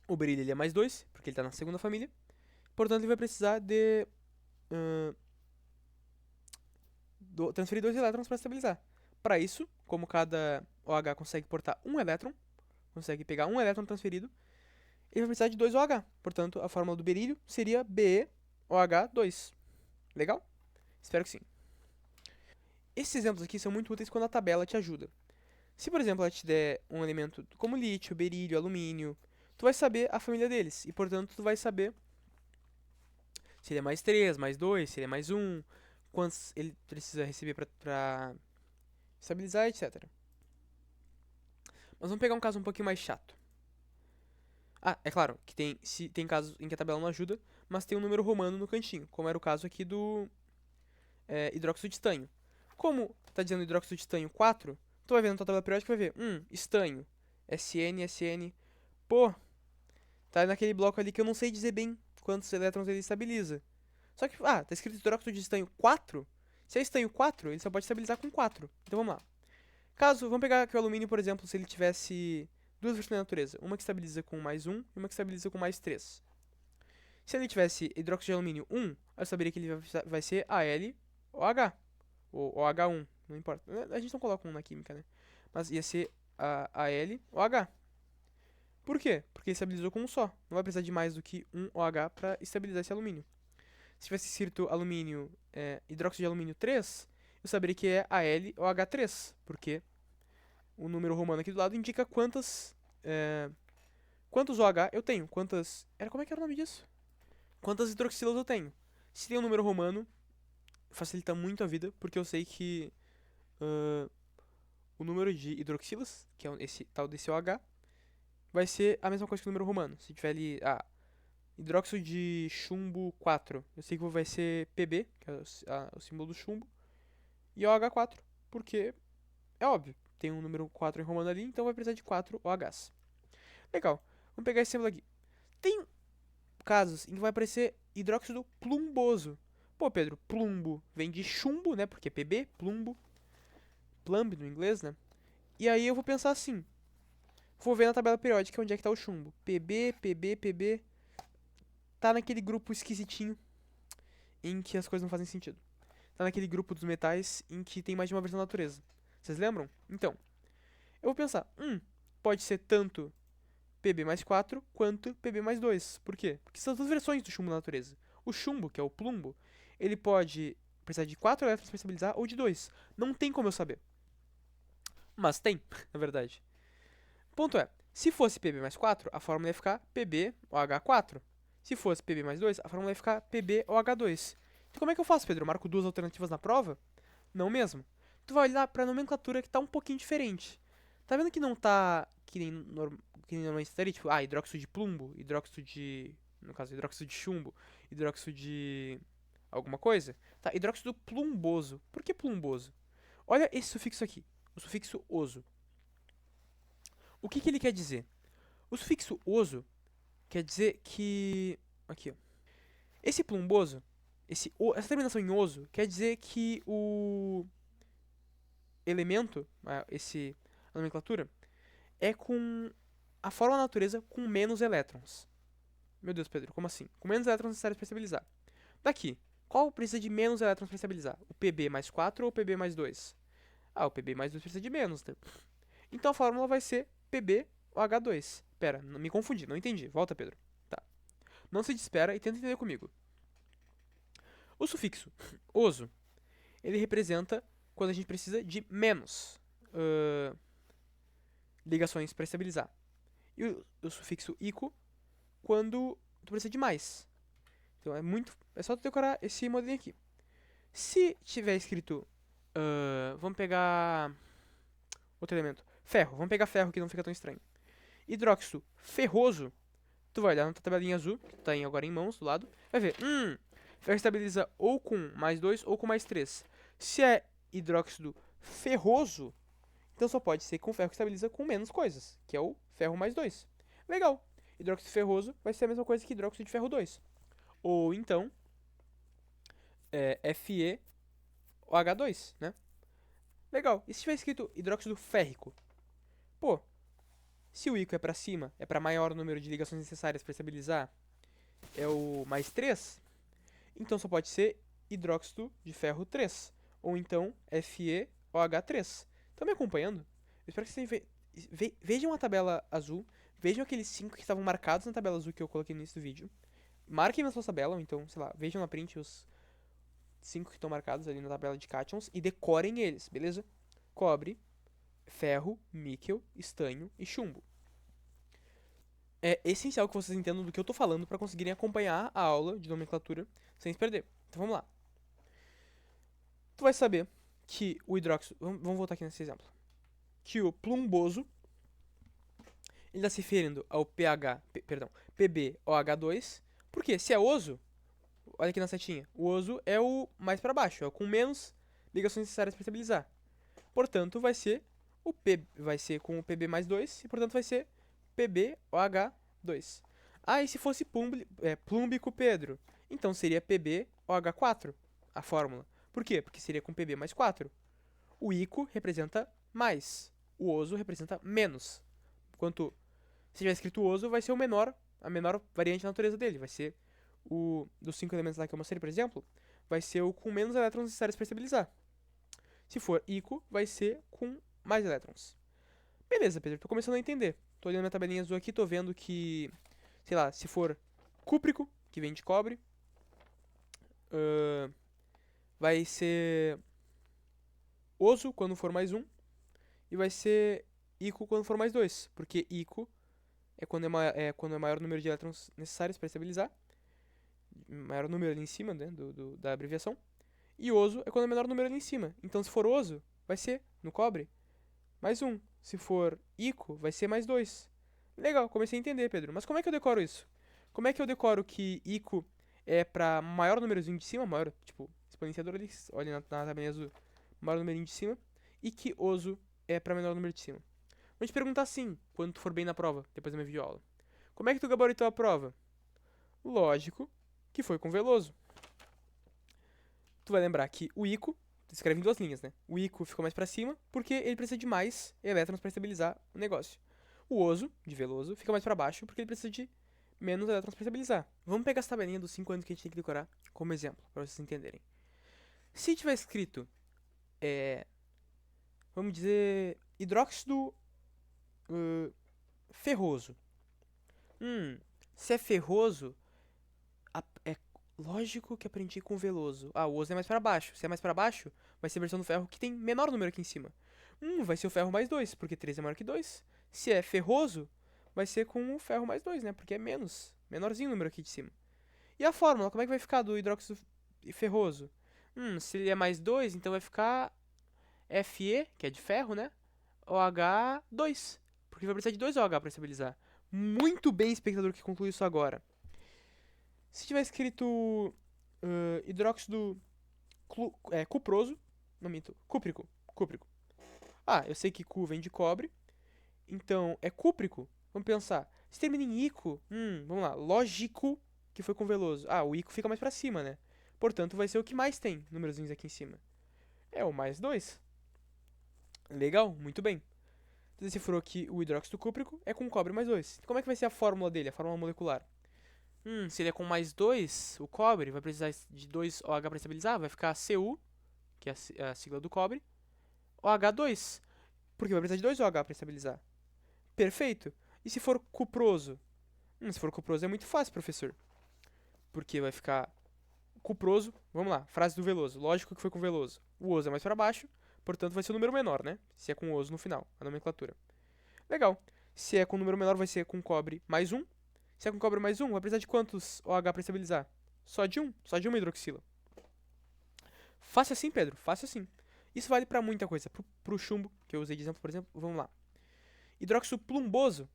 O berílio ele é mais 2, porque ele está na segunda família. Portanto, ele vai precisar de transferir 2 elétrons para estabilizar. Para isso, como cada OH consegue portar um elétron, consegue pegar um elétron transferido, ele vai precisar de 2 OH. Portanto, a fórmula do berílio seria BeOH2. Legal? Espero que sim. Esses exemplos aqui são muito úteis quando a tabela te ajuda. Se, por exemplo, ela te der um elemento como lítio, berílio, alumínio, tu vai saber a família deles. E, portanto, tu vai saber se ele é mais 3, mais 2, se ele é mais 1, quantos ele precisa receber para estabilizar, etc. Mas vamos pegar um caso um pouquinho mais chato. Ah, é claro que tem casos em que a tabela não ajuda, mas tem um número romano no cantinho, como era o caso aqui do hidróxido de estanho. Como está dizendo hidróxido de estanho 4, tu vai ver na tua tabela periódica e vai ver, estanho, SN, SN. Pô, tá naquele bloco ali que eu não sei dizer bem quantos elétrons ele estabiliza. Só que, tá escrito hidróxido de estanho 4. Se é estanho 4, ele só pode estabilizar com 4. Então vamos lá. Vamos pegar aqui o alumínio, por exemplo, se ele tivesse duas versões da natureza. Uma que estabiliza com mais 1 e uma que estabiliza com mais 3. Se ele tivesse hidróxido de alumínio 1, eu saberia que ele vai ser AlOH. Ou OH1, não importa. A gente não coloca 1 na química, né? Mas ia ser AlOH. Por quê? Porque ele estabilizou com um só. Não vai precisar de mais do que um OH para estabilizar esse alumínio. Se tivesse escrito alumínio, hidróxido de alumínio 3, eu saberia que é AlOH3, porque o número romano aqui do lado indica quantos OH eu tenho. Como é que era o nome disso? Quantas hidroxilas eu tenho. Se tem um número romano, facilita muito a vida, porque eu sei que o número de hidroxilas, que é esse tal desse OH, vai ser a mesma coisa que o número romano. Se tiver ali, hidróxido de chumbo 4, eu sei que vai ser Pb, que é o símbolo do chumbo, e OH4, porque é óbvio, tem um número 4 em romano ali, então vai precisar de 4 OHs. Legal, vamos pegar esse símbolo aqui. Tem casos em que vai aparecer hidróxido plumboso. Pô, Pedro, plumbo vem de chumbo, né, porque é Pb, plumbo, plumb no inglês, né? E aí eu vou pensar assim, vou ver na tabela periódica onde é que tá o chumbo. Pb, Pb, Pb, tá naquele grupo esquisitinho em que as coisas não fazem sentido. Tá naquele grupo dos metais em que tem mais de uma versão da natureza. Vocês lembram? Então, eu vou pensar, pode ser tanto Pb mais 4 quanto Pb mais 2. Por quê? Porque são duas versões do chumbo na natureza. O chumbo, que é o plumbo, ele pode precisar de 4 elétrons para estabilizar ou de 2. Não tem como eu saber. Mas tem, na verdade. O ponto é, se fosse Pb mais 4, a fórmula ia ficar PbOH4. Se fosse Pb mais 2, a fórmula ia ficar PbOH2. Então como é que eu faço, Pedro? Eu marco duas alternativas na prova? Não mesmo. Tu vai olhar pra nomenclatura que tá um pouquinho diferente. Tá vendo que não tá que nem normalmente estaria? Tipo, hidróxido de plumbo, no caso, hidróxido de chumbo, hidróxido de alguma coisa? Tá, hidróxido plumboso. Por que plumboso? Olha esse sufixo aqui, o sufixo oso. O que ele quer dizer? O sufixo oso quer dizer que... Aqui, ó. Esse plumboso, essa terminação em oso, quer dizer que o elemento, a nomenclatura, é com a forma da natureza com menos elétrons. Meu Deus, Pedro, como assim? Com menos elétrons necessários para estabilizar. Daqui, qual precisa de menos elétrons para estabilizar? O Pb mais 4 ou o Pb mais 2? O Pb mais 2 precisa de menos, né? Então a fórmula vai ser PbOH2. Pera, me confundi, não entendi. Volta, Pedro. Tá. Não se desespera e tenta entender comigo. O sufixo oso, ele representa quando a gente precisa de menos ligações para estabilizar. E o sufixo ico, quando tu precisa de mais. Então é só tu decorar esse modelinho aqui. Se tiver escrito, vamos pegar outro elemento, ferro. Vamos pegar ferro que não fica tão estranho. Hidróxido ferroso, tu vai olhar na tua tabelinha azul, que tá agora em mãos do lado, vai ver, ferro estabiliza ou com mais 2 ou com mais 3. Se é hidróxido ferroso, então só pode ser com ferro que estabiliza com menos coisas, que é o ferro mais 2. Legal. Hidróxido ferroso vai ser a mesma coisa que hidróxido de ferro 2. Ou então, FeOH2, né? Legal. E se tiver escrito hidróxido férrico? Pô, Se o ícaro é para cima, é para maior número de ligações necessárias para estabilizar, é o mais 3, então só pode ser hidróxido de ferro 3, ou então FeOH3. Estão me acompanhando? Eu espero que vocês vejam a tabela azul, vejam aqueles 5 que estavam marcados na tabela azul que eu coloquei no início do vídeo. Marquem na sua tabela, ou então, sei lá, vejam na print os 5 que estão marcados ali na tabela de cátions e decorem eles, beleza? Cobre, ferro, níquel, estanho e chumbo. É essencial que vocês entendam do que eu tô falando para conseguirem acompanhar a aula de nomenclatura sem se perder. Então vamos lá. Tu vai saber que o hidróxido... Vamos voltar aqui nesse exemplo. Que o plumboso, ele está se referindo ao PbOH2, porque se é oso, olha aqui na setinha, o oso é o mais para baixo, é o com menos ligações necessárias para estabilizar. Portanto, vai ser com o Pb mais 2, e portanto vai ser PbOH2. Ah, e se fosse plúmbico Pedro? Então seria PbOH4, a fórmula. Por quê? Porque seria com Pb mais 4. O ico representa mais, o oso representa menos. Enquanto se tiver escrito oso, vai ser a menor variante da natureza dele. Vai ser o dos 5 elementos lá que eu mostrei, por exemplo, vai ser o com menos elétrons necessários para estabilizar. Se for ico, vai ser com mais elétrons. Beleza, Pedro, tô começando a entender. Tô olhando minha tabelinha azul aqui, tô vendo que, sei lá, se for cúprico, que vem de cobre, vai ser oso quando for mais 1, e vai ser ico quando for mais 2, porque ico é quando é maior o número de elétrons necessários para estabilizar, maior número ali em cima, né, da abreviação, e oso é quando é menor o número ali em cima. Então se for oso, vai ser, no cobre, mais 1. Se for ico, vai ser mais 2. Legal, comecei a entender, Pedro. Mas como é que eu decoro isso? Como é que eu decoro que ico é pra maior númerozinho de cima, maior, tipo, exponenciador ali, olha na tabelinha azul, maior numerinho de cima, e que oso é pra menor número de cima? Vou te perguntar assim, quando tu for bem na prova, depois da minha videoaula. Como é que tu gabaritou a prova? Lógico que foi com Veloso. Tu vai lembrar que o ico, tu escreve em 2 linhas, né? O ico ficou mais pra cima porque ele precisa de mais elétrons pra estabilizar o negócio. O oso, de Veloso, fica mais pra baixo porque ele precisa de menos elétrons pra estabilizar. Vamos pegar essa tabelinha dos 5 anos que a gente tem que decorar como exemplo, pra vocês entenderem. Se tiver escrito, vamos dizer, hidróxido ferroso. Se é ferroso, é lógico que aprendi com Veloso. Ah, o oso é mais pra baixo. Se é mais pra baixo, vai ser a versão do ferro que tem menor número aqui em cima. Vai ser o ferro mais 2, porque 3 é maior que 2. Se é ferroso, vai ser com o ferro mais 2, né? Porque é menorzinho o número aqui de cima. E a fórmula, como é que vai ficar do hidróxido ferroso? Se ele é mais 2, então vai ficar Fe, que é de ferro, né? OH2, porque vai precisar de 2 OH para estabilizar. Muito bem, espectador, que conclui isso agora. Se tiver escrito hidróxido cuproso, não minto, cúprico. Ah, eu sei que cu vem de cobre, então é cúprico. Vamos pensar. Se termina em ico, vamos lá, lógico que foi com Veloso. Ah, o ico fica mais pra cima, né? Portanto, vai ser o que mais tem, númerozinhos aqui em cima. É o mais 2. Legal, muito bem. Decifrou que o hidróxido cúprico é com cobre mais 2. Como é que vai ser a fórmula dele, a fórmula molecular? Se ele é com mais 2, o cobre vai precisar de 2 OH para estabilizar, vai ficar Cu, que é a sigla do cobre, OH2, porque vai precisar de 2 OH para estabilizar. Perfeito. E se for cuproso? Se for cuproso é muito fácil, professor. Porque vai ficar cuproso, vamos lá, frase do Veloso, lógico que foi com Veloso. O oso é mais para baixo, portanto vai ser o número menor, né? Se é com oso no final, a nomenclatura. Legal. Se é com número menor, vai ser com cobre mais 1. Se é com cobre mais 1, vai precisar de quantos OH para estabilizar? Só de uma hidroxila. Fácil assim, Pedro, fácil assim. Isso vale para muita coisa. Pro chumbo, que eu usei de exemplo, por exemplo, vamos lá. Hidróxido plumboso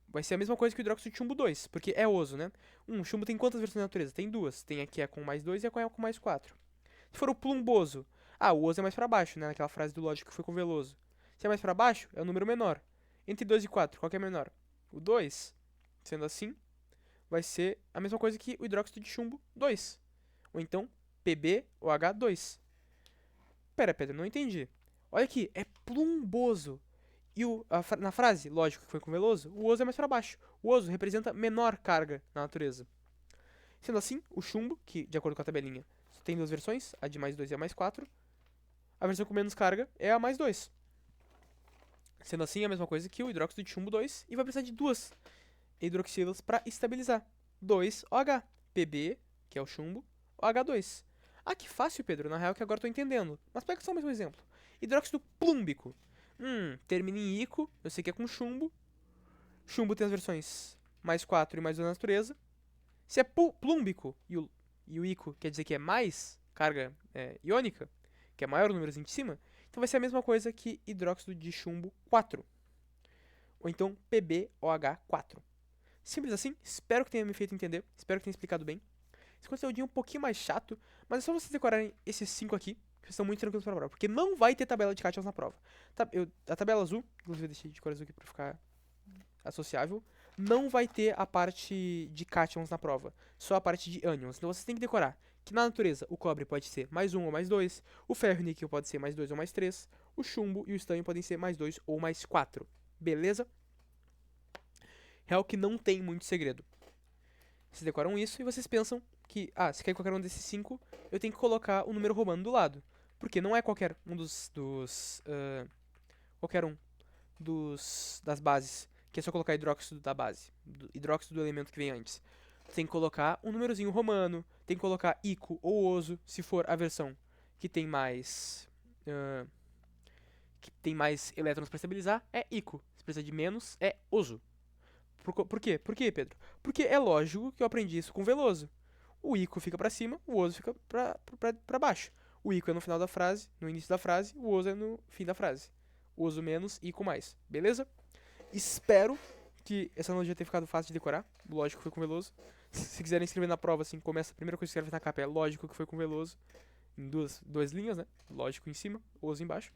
vai ser a mesma coisa que o hidróxido de chumbo 2, porque é oso, né? O chumbo tem quantas versões da natureza? Tem 2. Tem aqui a com mais 2 e a com mais 4. Se for o plumboso, o oso é mais para baixo, né? Naquela frase do lógico que foi com Veloso. Se é mais para baixo, é o número menor. Entre 2 e 4, qual que é menor? O 2. Sendo assim, vai ser a mesma coisa que o hidróxido de chumbo 2. Ou então, PbOH2. Pera, Pedro, não entendi. Olha aqui, é plumboso. E na frase, lógico que foi com Veloso, o oso é mais para baixo. O oso representa menor carga na natureza. Sendo assim, o chumbo, que de acordo com a tabelinha, tem duas versões, a de mais 2 e a mais 4. A versão com menos carga é a mais 2. Sendo assim, a mesma coisa que o hidróxido de chumbo 2, e vai precisar de duas hidroxilas para estabilizar. 2OH, Pb, que é o chumbo, OH2. Ah, que fácil, Pedro, na real que agora estou entendendo. Mas pega só o mesmo exemplo. Hidróxido plúmbico. Termina em ico, eu sei que é com chumbo. Chumbo tem as versões mais 4 e mais 2 na natureza. Se é plúmbico e o ico quer dizer que é mais carga iônica, que é maior o númerozinho de cima, então vai ser a mesma coisa que hidróxido de chumbo 4. Ou então PbOH4. Simples assim, espero que tenha me feito entender, espero que tenha explicado bem. Esse conteúdo é um pouquinho mais chato, mas é só vocês decorarem esses 5 aqui, que estão muito tranquilos para a prova, porque não vai ter tabela de cátions na prova. A tabela azul, inclusive eu deixei de cor azul aqui para ficar associável, não vai ter a parte de cátions na prova, só a parte de ânions. Então vocês têm que decorar que na natureza o cobre pode ser mais 1 ou mais 2, o ferro e o níquel pode ser mais 2 ou mais 3, o chumbo e o estânio podem ser mais 2 ou mais 4. Beleza? Real que não tem muito segredo. Vocês decoram isso e vocês pensam que, se quer qualquer um desses 5, eu tenho que colocar o número romano do lado. Porque não é qualquer um das bases, que é só colocar hidróxido da base, hidróxido do elemento que vem antes. Tem que colocar um númerozinho romano, tem que colocar ico ou oso, se for a versão que tem mais elétrons para estabilizar, é ico. Se precisa de menos, é oso. Por quê? Por quê, Pedro? Porque é lógico que eu aprendi isso com Veloso. O ico fica pra cima, o oso fica pra baixo. O ico é no final da frase, no início da frase, o oso é no fim da frase. Oso menos, ico mais. Beleza? Espero que essa analogia tenha ficado fácil de decorar. Lógico que foi com Veloso. Se quiserem escrever na prova, assim, começa a primeira coisa que escreve na capa é lógico que foi com Veloso. Em duas linhas, né? Lógico em cima, oso embaixo.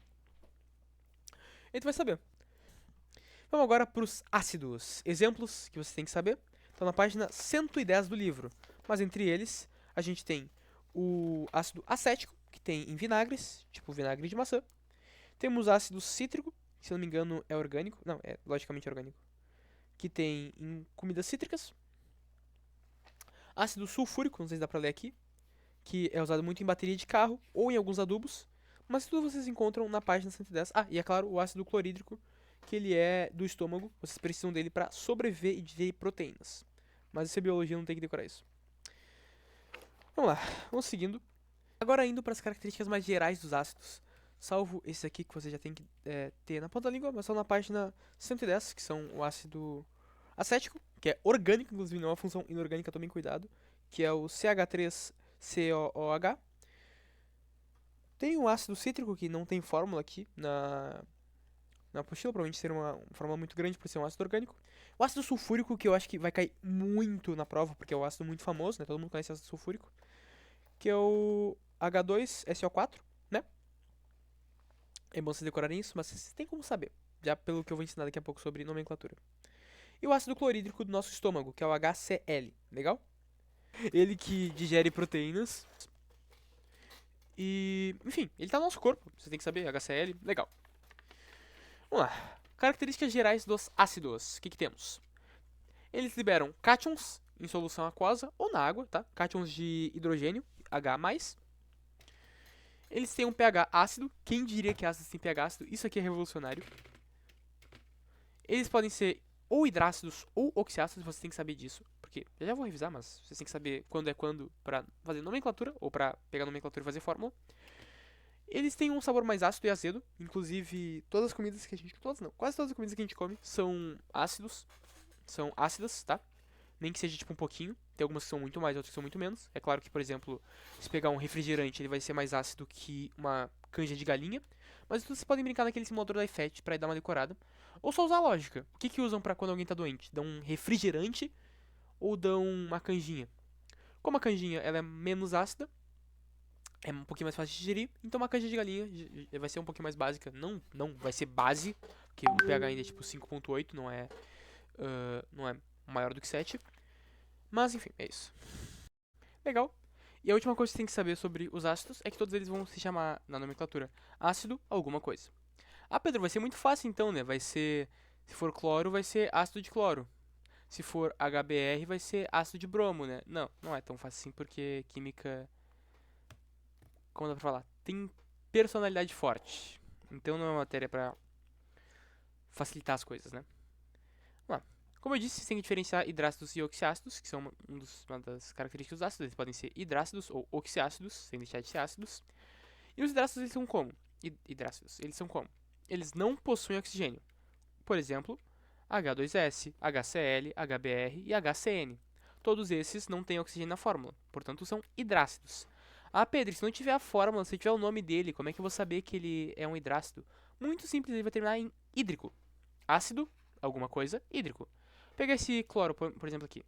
E tu vai saber. Vamos agora para os ácidos. Exemplos que você tem que saber. Estão na página 110 do livro. Mas entre eles, a gente tem o ácido acético, que tem em vinagres, tipo vinagre de maçã. Temos ácido cítrico, que se não me engano é orgânico. Não, é logicamente orgânico. Que tem em comidas cítricas. Ácido sulfúrico, não sei se dá pra ler aqui. Que é usado muito em bateria de carro ou em alguns adubos. Mas tudo vocês encontram na página 110. E é claro, o ácido clorídrico, que ele é do estômago. Vocês precisam dele para sobreviver e digerir proteínas. Mas isso é biologia, não tem que decorar isso. Vamos lá, vamos seguindo. Agora indo para as características mais gerais dos ácidos. Salvo esse aqui que você já tem que ter na ponta da língua, mas são na página 110, que são o ácido acético, que é orgânico, inclusive não é uma função inorgânica, tomem cuidado. Que é o CH3COOH. Tem o ácido cítrico, que não tem fórmula aqui na apostila, provavelmente ser uma fórmula muito grande por ser um ácido orgânico. O ácido sulfúrico, que eu acho que vai cair muito na prova, porque é um ácido muito famoso, né? Todo mundo conhece o ácido sulfúrico. Que é o H2SO4, né? É bom vocês decorarem isso, mas vocês têm como saber, já pelo que eu vou ensinar daqui a pouco sobre nomenclatura. E o ácido clorídrico do nosso estômago, que é o HCl, legal? Ele que digere proteínas. E, enfim, ele tá no nosso corpo, você tem que saber, HCl, legal. Vamos lá. Características gerais dos ácidos. O que temos? Eles liberam cátions em solução aquosa ou na água, tá? Cátions de hidrogênio, H+. Eles têm um pH ácido. Quem diria que ácidos têm pH ácido? Isso aqui é revolucionário. Eles podem ser ou hidrácidos ou oxiácidos, você tem que saber disso. Porque, eu já vou revisar, mas você tem que saber quando é quando pra fazer nomenclatura, ou pra pegar nomenclatura e fazer fórmula. Eles têm um sabor mais ácido e azedo. Inclusive, todas as comidas que a gente... Todas não. Quase todas as comidas que a gente come são ácidos. São ácidas, tá? Nem que seja tipo um pouquinho. Tem algumas que são muito mais, outras que são muito menos. É claro que, por exemplo, se pegar um refrigerante, ele vai ser mais ácido que uma canja de galinha. Mas vocês podem brincar naquele simulador da iFat pra dar uma decorada. Ou só usar a lógica. O que usam pra quando alguém tá doente? Dão um refrigerante ou dão uma canjinha? Como a canjinha ela é menos ácida, é um pouquinho mais fácil de digerir, então uma canja de galinha vai ser um pouquinho mais básica. Não vai ser base, porque o pH ainda é tipo 5.8, não é maior do que 7. Mas enfim, é isso. Legal. E a última coisa que você tem que saber sobre os ácidos é que todos eles vão se chamar, na nomenclatura, ácido alguma coisa. Ah, Pedro, vai ser muito fácil então, né? Vai ser, se for cloro, vai ser ácido de cloro. Se for HBr, vai ser ácido de bromo, né? Não, não é tão fácil assim, porque química, como dá pra falar, tem personalidade forte. Então não é uma matéria pra facilitar as coisas, né? Vamos lá. Como eu disse, você tem que diferenciar hidrácidos e oxiácidos, que são uma das características dos ácidos. Eles podem ser hidrácidos ou oxiácidos, sem deixar de ser ácidos. E os hidrácidos, eles são como? Hidrácidos, eles são como? Eles não possuem oxigênio. Por exemplo, H2S, HCl, HBr e HCN. Todos esses não têm oxigênio na fórmula, portanto são hidrácidos. Ah, Pedro, se não tiver a fórmula, se tiver o nome dele, como é que eu vou saber que ele é um hidrácido? Muito simples, ele vai terminar em hídrico. Ácido, alguma coisa, hídrico. Pega esse cloro, por exemplo, aqui.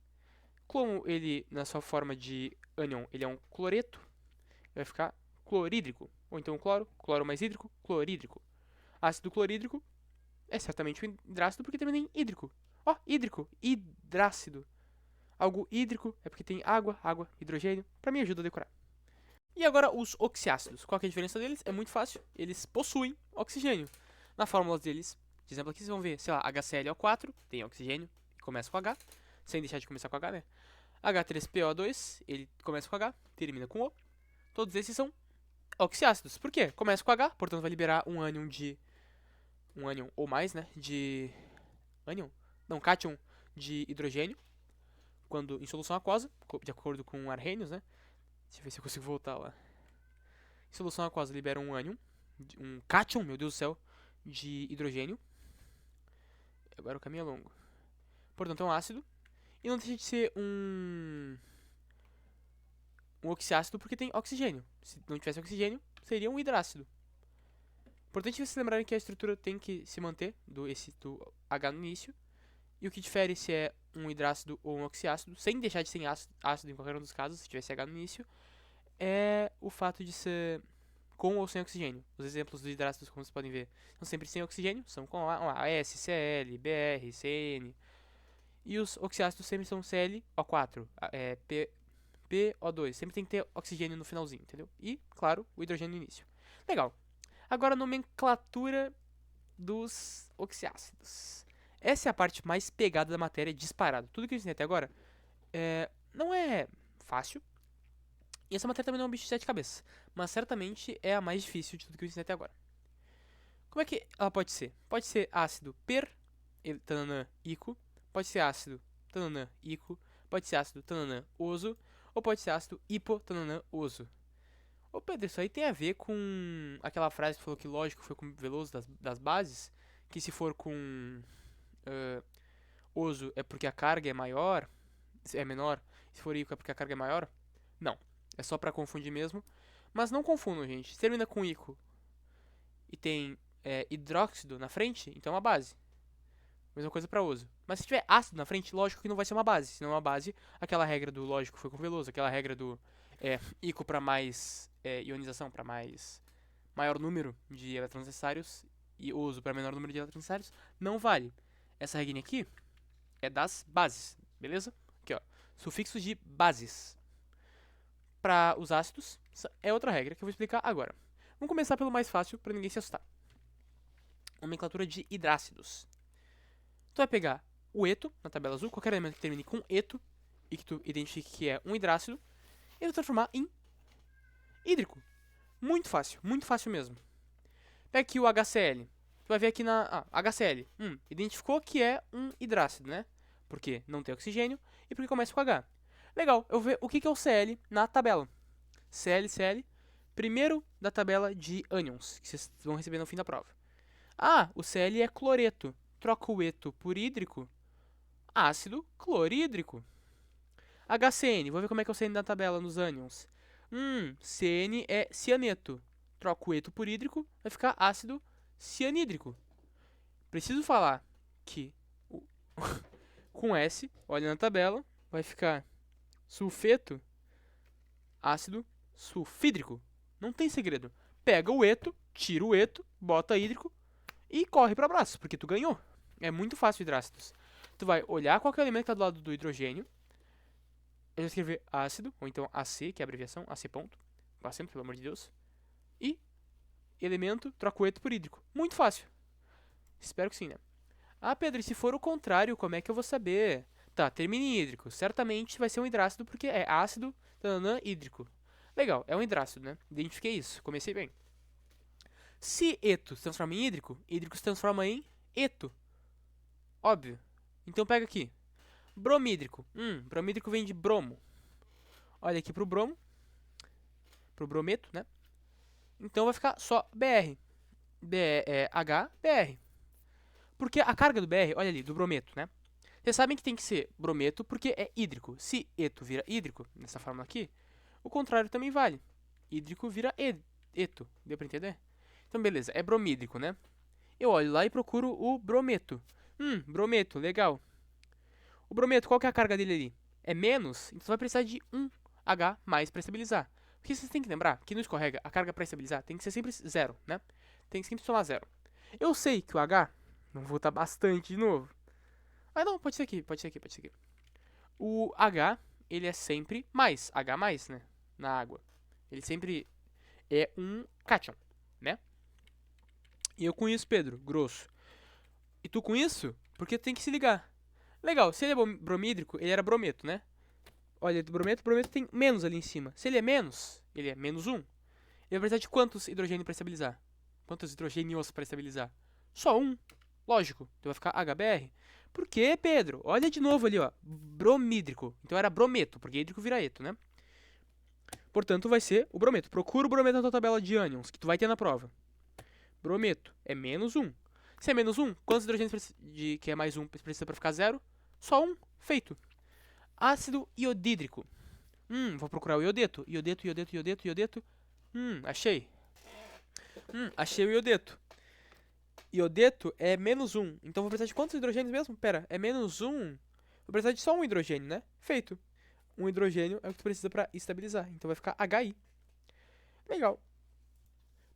Como ele, na sua forma de ânion, ele é um cloreto, vai ficar clorídrico. Ou então cloro, cloro mais hídrico, clorídrico. Ácido clorídrico é certamente um hidrácido porque termina em hídrico. Ó, hídrico, hidrácido. Algo hídrico é porque tem água, água, hidrogênio. Pra mim ajuda a decorar. E agora os oxiácidos. Qual que é a diferença deles? É muito fácil. Eles possuem oxigênio. Na fórmula deles, de exemplo aqui, vocês vão ver, sei lá, HClO4 tem oxigênio e começa com H, sem deixar de começar com H, né? H3PO2, ele começa com H, termina com O. Todos esses são oxiácidos. Por quê? Começa com H, portanto vai liberar um ânion ou mais, né? De ânion? Não, cátion de hidrogênio, quando em solução aquosa, de acordo com Arrhenius, né? Deixa eu ver se eu consigo voltar lá. Em solução aquosa libera um ânion, um cátion, meu Deus do céu, de hidrogênio. Agora o caminho é longo. Portanto, é um ácido. E não deixa de ser um oxiácido porque tem oxigênio. Se não tivesse oxigênio, seria um hidrácido. Importante vocês lembrarem que a estrutura tem que se manter do H no início. E o que difere se é um hidrácido ou um oxiácido, sem deixar de ser ácido em qualquer um dos casos, se tivesse H no início, é o fato de ser com ou sem oxigênio. Os exemplos dos hidrácidos, como vocês podem ver, são sempre sem oxigênio, são com AS, Cl, Br, Cn. E os oxiácidos sempre são ClO4, PO2, sempre tem que ter oxigênio no finalzinho, entendeu? E, claro, o hidrogênio no início. Legal. Agora, a nomenclatura dos oxiácidos. Essa é a parte mais pegada da matéria, disparado. Tudo que eu ensinei até agora não é fácil. E essa matéria também não é um bicho de sete cabeças. Mas certamente é a mais difícil de tudo que eu ensinei até agora. Como é que ela pode ser? Pode ser ácido tananã, ico. Pode ser ácido tananã, ico. Pode ser ácido tananã, oso. Ou pode ser ácido hipotananã, oso. Ô Pedro, isso aí tem a ver com aquela frase que falou que lógico foi com Veloso das bases. Que se for com oso é porque a carga é maior, é menor, se for ico é porque a carga é maior? Não, é só pra confundir mesmo. Mas não confundam, gente. Se termina com ico e tem hidróxido na frente, então é uma base. Mesma coisa pra oso. Mas se tiver ácido na frente, lógico que não vai ser uma base. Se não é uma base, aquela regra do lógico foi com Veloso, aquela regra do ico pra mais ionização, pra maior número de elétrons necessários e oso pra menor número de elétrons necessários, não vale. Essa regrinha aqui é das bases, beleza? Aqui, ó, sufixos de bases. Para os ácidos, é outra regra que eu vou explicar agora. Vamos começar pelo mais fácil, para ninguém se assustar. Nomenclatura de hidrácidos. Tu vai pegar o eto, na tabela azul, qualquer elemento que termine com eto, e que tu identifique que é um hidrácido, e vai transformar em hídrico. Muito fácil mesmo. Pega aqui o HCl. Tu vai ver aqui na HCl. Identificou que é um hidrácido, né? Porque não tem oxigênio e porque começa com H. Legal, eu vou ver o que é o Cl na tabela. Cl, primeiro da tabela de ânions, que vocês vão receber no fim da prova. Ah, o Cl é cloreto. Troca o eto por hídrico. Ácido clorídrico. HCN, vou ver como é que é o CN na tabela nos ânions. CN é cianeto. Troca o eto por hídrico, vai ficar ácido cianídrico. Preciso falar que com S, olha na tabela, vai ficar sulfeto, ácido sulfídrico. Não tem segredo. Pega o eto, tira o eto, bota hídrico e corre para o abraço, porque tu ganhou. É muito fácil hidrácidos. Tu vai olhar qual é o elemento que está do lado do hidrogênio. Eu vou escrever ácido, ou então AC, que é a abreviação, AC ponto. Com acento, pelo amor de Deus. E elemento, troca o eto por hídrico. Muito fácil. Espero que sim, né? Ah, Pedro, e se for o contrário, como é que eu vou saber? Tá, termina em hídrico. Certamente vai ser um hidrácido porque é ácido, tananã, hídrico. Legal, é um hidrácido, né? Identifiquei isso, comecei bem. Se eto se transforma em hídrico, hídrico se transforma em eto. Óbvio. Então pega aqui. Bromídrico. Bromídrico vem de bromo. Olha aqui pro bromo. Pro brometo, né? Então vai ficar só BR. HBr. Porque a carga do BR, olha ali, do brometo, né? Vocês sabem que tem que ser brometo porque é hídrico. Se eto vira hídrico, nessa fórmula aqui, o contrário também vale. Hídrico vira eto. Deu pra entender? Então, beleza. É bromídrico, né? Eu olho lá e procuro o brometo. Brometo, legal. O brometo, qual que é a carga dele ali? É menos, então você vai precisar de um H mais para estabilizar. Porque você tem que lembrar que no escorrega, a carga para estabilizar tem que ser sempre zero, né? Tem que sempre somar zero. Eu sei que o H, vamos voltar bastante de novo. Ah, não, pode ser aqui, pode ser aqui, pode ser aqui. O H, ele é sempre mais, H mais, né? Na água. Ele sempre é um cátion, né? E eu com isso, Pedro, grosso. E tu com isso? Porque tem que se ligar. Legal, se ele é bromídrico, ele era brometo, né? Olha, do brometo, o brometo tem menos ali em cima. Se ele é menos um. Ele vai precisar de quantos hidrogênios para estabilizar? Quantos hidrogênios para estabilizar? Só um. Lógico. Então vai ficar HBr. Por quê, Pedro? Olha de novo ali, ó. Bromídrico. Então era brometo, porque hídrico vira eto, né? Portanto, vai ser o brometo. Procura o brometo na tua tabela de ânions, que tu vai ter na prova. Brometo é menos um. Se é menos um, quantos hidrogênios que é mais um precisa para ficar zero? Só um. Feito. Ácido iodídrico. Vou procurar o iodeto. Iodeto, iodeto, iodeto, iodeto. Achei. Achei o iodeto. Iodeto é menos um. Então vou precisar de quantos hidrogênios mesmo? Pera, é menos um. Vou precisar de só um hidrogênio, né? Feito. Um hidrogênio é o que tu precisa para estabilizar. Então vai ficar HI. Legal.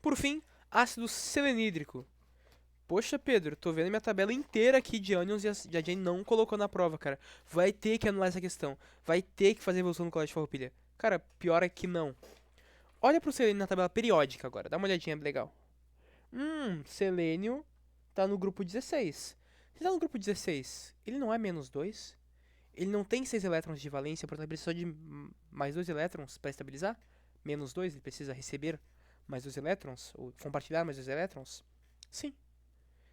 Por fim, ácido selenídrico. Poxa, Pedro, tô vendo minha tabela inteira aqui de ânions e a Jane não colocou na prova, cara. Vai ter que anular essa questão. Vai ter que fazer evolução no colégio de farroupilha. Cara, pior é que não. Olha pro selênio na tabela periódica agora. Dá uma olhadinha legal. Selênio tá no grupo 16. Se tá no grupo 16, ele não é menos 2? Ele não tem 6 elétrons de valência, portanto ele precisa de mais 2 elétrons para estabilizar? Menos 2, ele precisa receber mais 2 elétrons? Ou compartilhar mais 2 elétrons? Sim.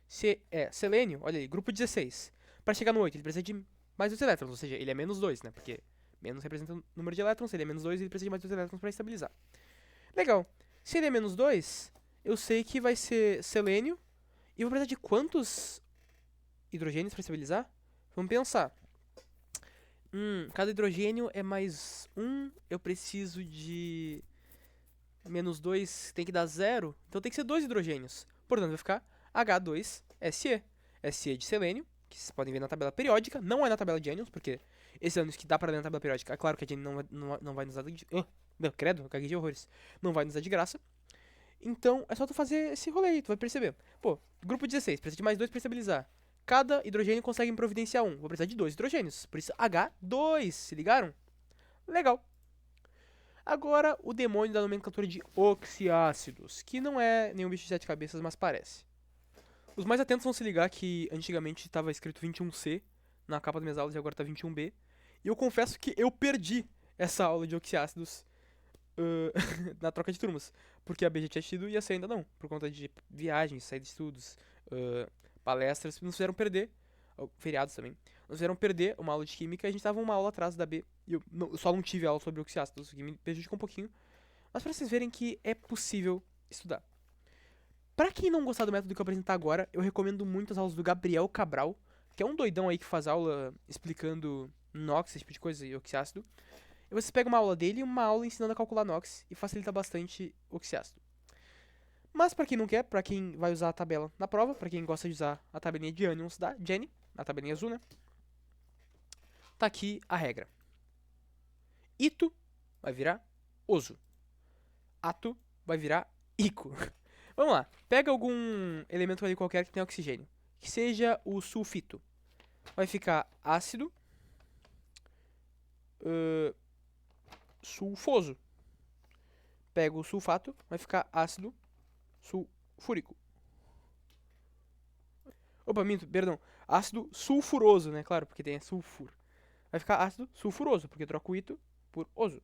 Se é selênio, olha aí, grupo 16. Para chegar no 8, ele precisa de mais 2 elétrons, ou seja, ele é menos 2, né? Porque menos representa o número de elétrons, se ele é menos 2, ele precisa de mais 2 elétrons para estabilizar. Legal. Se ele é menos 2, eu sei que vai ser selênio. E eu vou precisar de quantos hidrogênios para estabilizar? Vamos pensar. Cada hidrogênio é mais 1. Eu preciso de menos 2, tem que dar 0. Então tem que ser 2 hidrogênios. Portanto, vai ficar H2SE. SE de selênio, que vocês podem ver na tabela periódica. Não é na tabela de ânions, porque esses ânions que dá pra ler na tabela periódica, é claro que a gente não vai nos dar de... Não, credo, eu caguei de horrores. Não vai nos dar de graça. Então, é só tu fazer esse rolê aí, tu vai perceber. Pô, grupo 16, precisa de mais 2 pra estabilizar. Cada hidrogênio consegue providenciar 1. Vou precisar de 2 hidrogênios. Por isso, H2, se ligaram? Legal. Agora, o demônio da nomenclatura de oxiácidos, que não é nenhum bicho de 7 cabeças, mas parece. Os mais atentos vão se ligar que antigamente estava escrito 21C na capa das minhas aulas e agora tá 21B. E eu confesso que eu perdi essa aula de oxiácidos na troca de turmas. Porque a B já tinha tido e a C ainda não. Por conta de viagens, saída de estudos, palestras, nos fizeram perder. Feriados também. Nos fizeram perder uma aula de química e a gente tava uma aula atrás da B. E eu só não tive aula sobre oxiácidos, o que me prejudicou um pouquinho. Mas pra vocês verem que é possível estudar. Pra quem não gostar do método que eu apresentar agora, eu recomendo muito as aulas do Gabriel Cabral, que é um doidão aí que faz aula explicando NOx, esse tipo de coisa, e oxiácido. E você pega uma aula dele e uma aula ensinando a calcular NOx e facilita bastante oxiácido. Mas pra quem não quer, pra quem vai usar a tabela na prova, pra quem gosta de usar a tabelinha de ânions da Jenny, a tabelinha azul, né? Tá aqui a regra. Ito vai virar oso. Ato vai virar ico. Vamos lá. Pega algum elemento ali qualquer que tenha oxigênio. Que seja o sulfito. Vai ficar ácido. Sulfoso. Pega o sulfato. Vai ficar ácido sulfúrico. Opa, minto, perdão. Ácido sulfuroso, né? Claro, porque tem sulfuro. Vai ficar ácido sulfuroso, porque troca o ito por oso.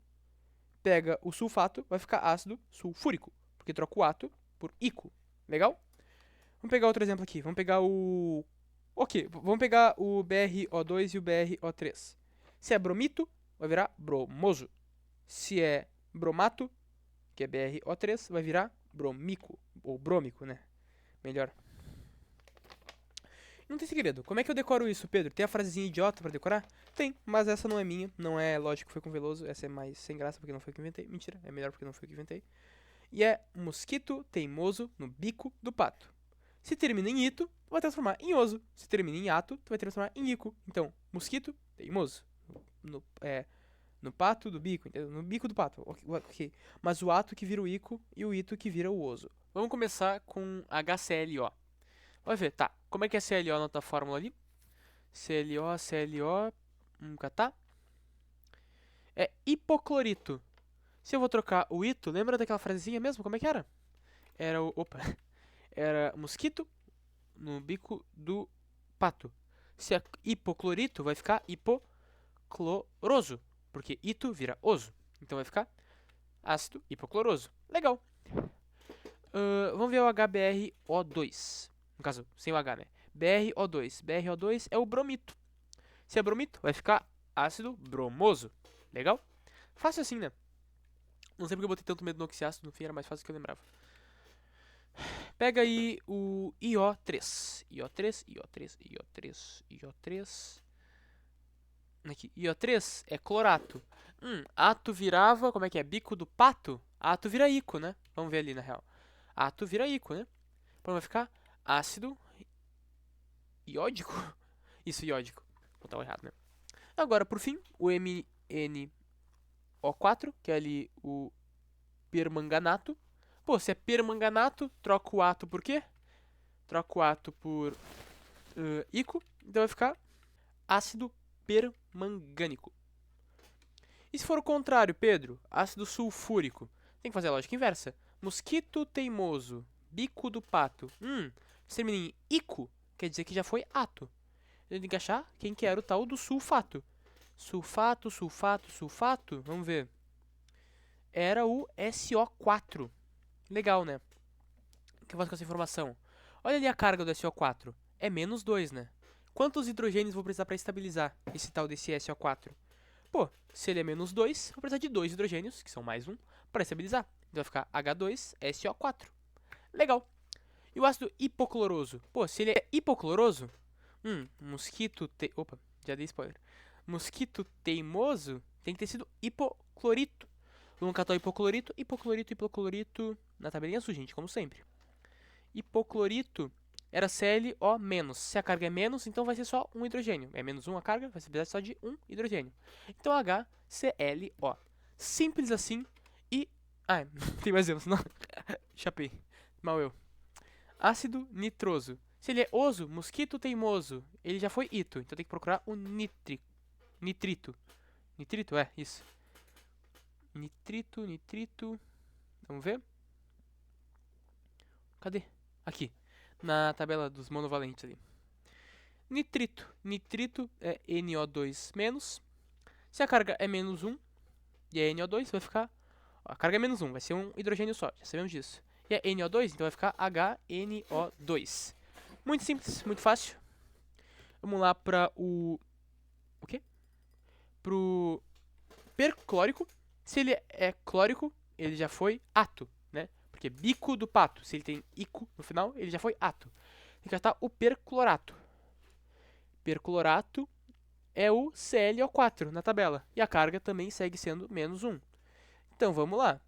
Pega o sulfato, vai ficar ácido sulfúrico, porque troca o ato por ico. Legal? Vamos pegar outro exemplo aqui. Vamos pegar o... Ok, vamos pegar o BrO2 e o BrO3. Se é bromito, vai virar bromoso. Se é bromato, que é BrO3, vai virar bromico. Ou brômico, né? Melhor. Não tem segredo. Como é que eu decoro isso, Pedro? Tem a frasezinha idiota pra decorar? Tem, mas essa não é minha. Não é lógico que foi com o Veloso. Essa é mais sem graça porque não foi eu que inventei. Mentira, é melhor porque não foi eu que inventei. E é mosquito teimoso no bico do pato. Se termina em ito, tu vai transformar em oso. Se termina em ato, tu vai transformar em ico. Então, mosquito teimoso. No pato do bico, entendeu? No bico do pato, ok. Mas o ato que vira o ico e o ito que vira o oso. Vamos começar com HClO. Vai ver, tá. Como é que é ClO na tua fórmula ali? ClO, tá? É hipoclorito. Se eu vou trocar o ito, lembra daquela frasezinha mesmo? Como é que era? Era o... Opa. Era mosquito no bico do pato. Se é hipoclorito, vai ficar hipocloroso. Porque ito vira oso. Então vai ficar ácido hipocloroso. Legal. Vamos ver o HBrO2. No caso, sem o H, né? BrO2. BrO2 é o bromito. Se é bromito, vai ficar ácido bromoso. Legal? Fácil assim, né? Não sei porque eu botei tanto medo no oxiácido, no fim era mais fácil do que eu lembrava. Pega aí o IO3. IO3. Aqui, IO3 é clorato. Ato virava, como é que é? Bico do pato? Ato vira ico, né? Vamos ver ali na real. Ato vira ico, né? Então vai ficar ácido iódico. Isso, iódico. Vou botar o errado, né? Agora, por fim, o MnO4, que é ali o permanganato. Pô, se é permanganato, troca o ato por quê? Troca o ato por ico. Então vai ficar ácido permangânico. E se for o contrário, Pedro? Ácido sulfúrico. Tem que fazer a lógica inversa. Mosquito teimoso, bico do pato. Se termina em ico, quer dizer que já foi ato. Eu tenho que achar quem que era o tal do sulfato. Sulfato. Vamos ver. Era o SO4. Legal, né? O que eu faço com essa informação? Olha ali a carga do SO4. É menos 2, né? Quantos hidrogênios vou precisar para estabilizar esse tal desse SO4? Pô, se ele é menos 2, vou precisar de 2 hidrogênios, que são mais 1, para estabilizar. Então vai ficar H2SO4. Legal. E o ácido hipocloroso? Pô, se ele é hipocloroso, Opa, já dei spoiler. Mosquito teimoso tem que ter sido hipoclorito. Vamos catar o hipoclorito na tabelinha azul, gente, como sempre. Hipoclorito era ClO-. Se a carga é menos, então vai ser só um hidrogênio. É menos 1 a carga, vai precisar só de um hidrogênio. Então HClO. Simples assim e... tem mais erros, não. Chapei. Mal eu. Ácido nitroso. Se ele é oso, mosquito teimoso, ele já foi ito. Então tem que procurar o nitrito. Nitrito, isso. Nitrito. Vamos ver. Cadê? Aqui. Na tabela dos monovalentes ali. Nitrito é NO2-. Se a carga é menos 1 e é NO2, vai ficar... a carga é menos 1, vai ser um hidrogênio só, já sabemos disso. E é NO2, então vai ficar HNO2. Muito simples, muito fácil. Vamos lá para o... O quê? Pro perclórico. Se ele é clórico, ele já foi ato, né? Porque bico do pato, se ele tem ico no final, ele já foi ato. Tem que catar o perclorato. Perclorato é o ClO4 na tabela. E a carga também segue sendo menos 1. Então, vamos lá.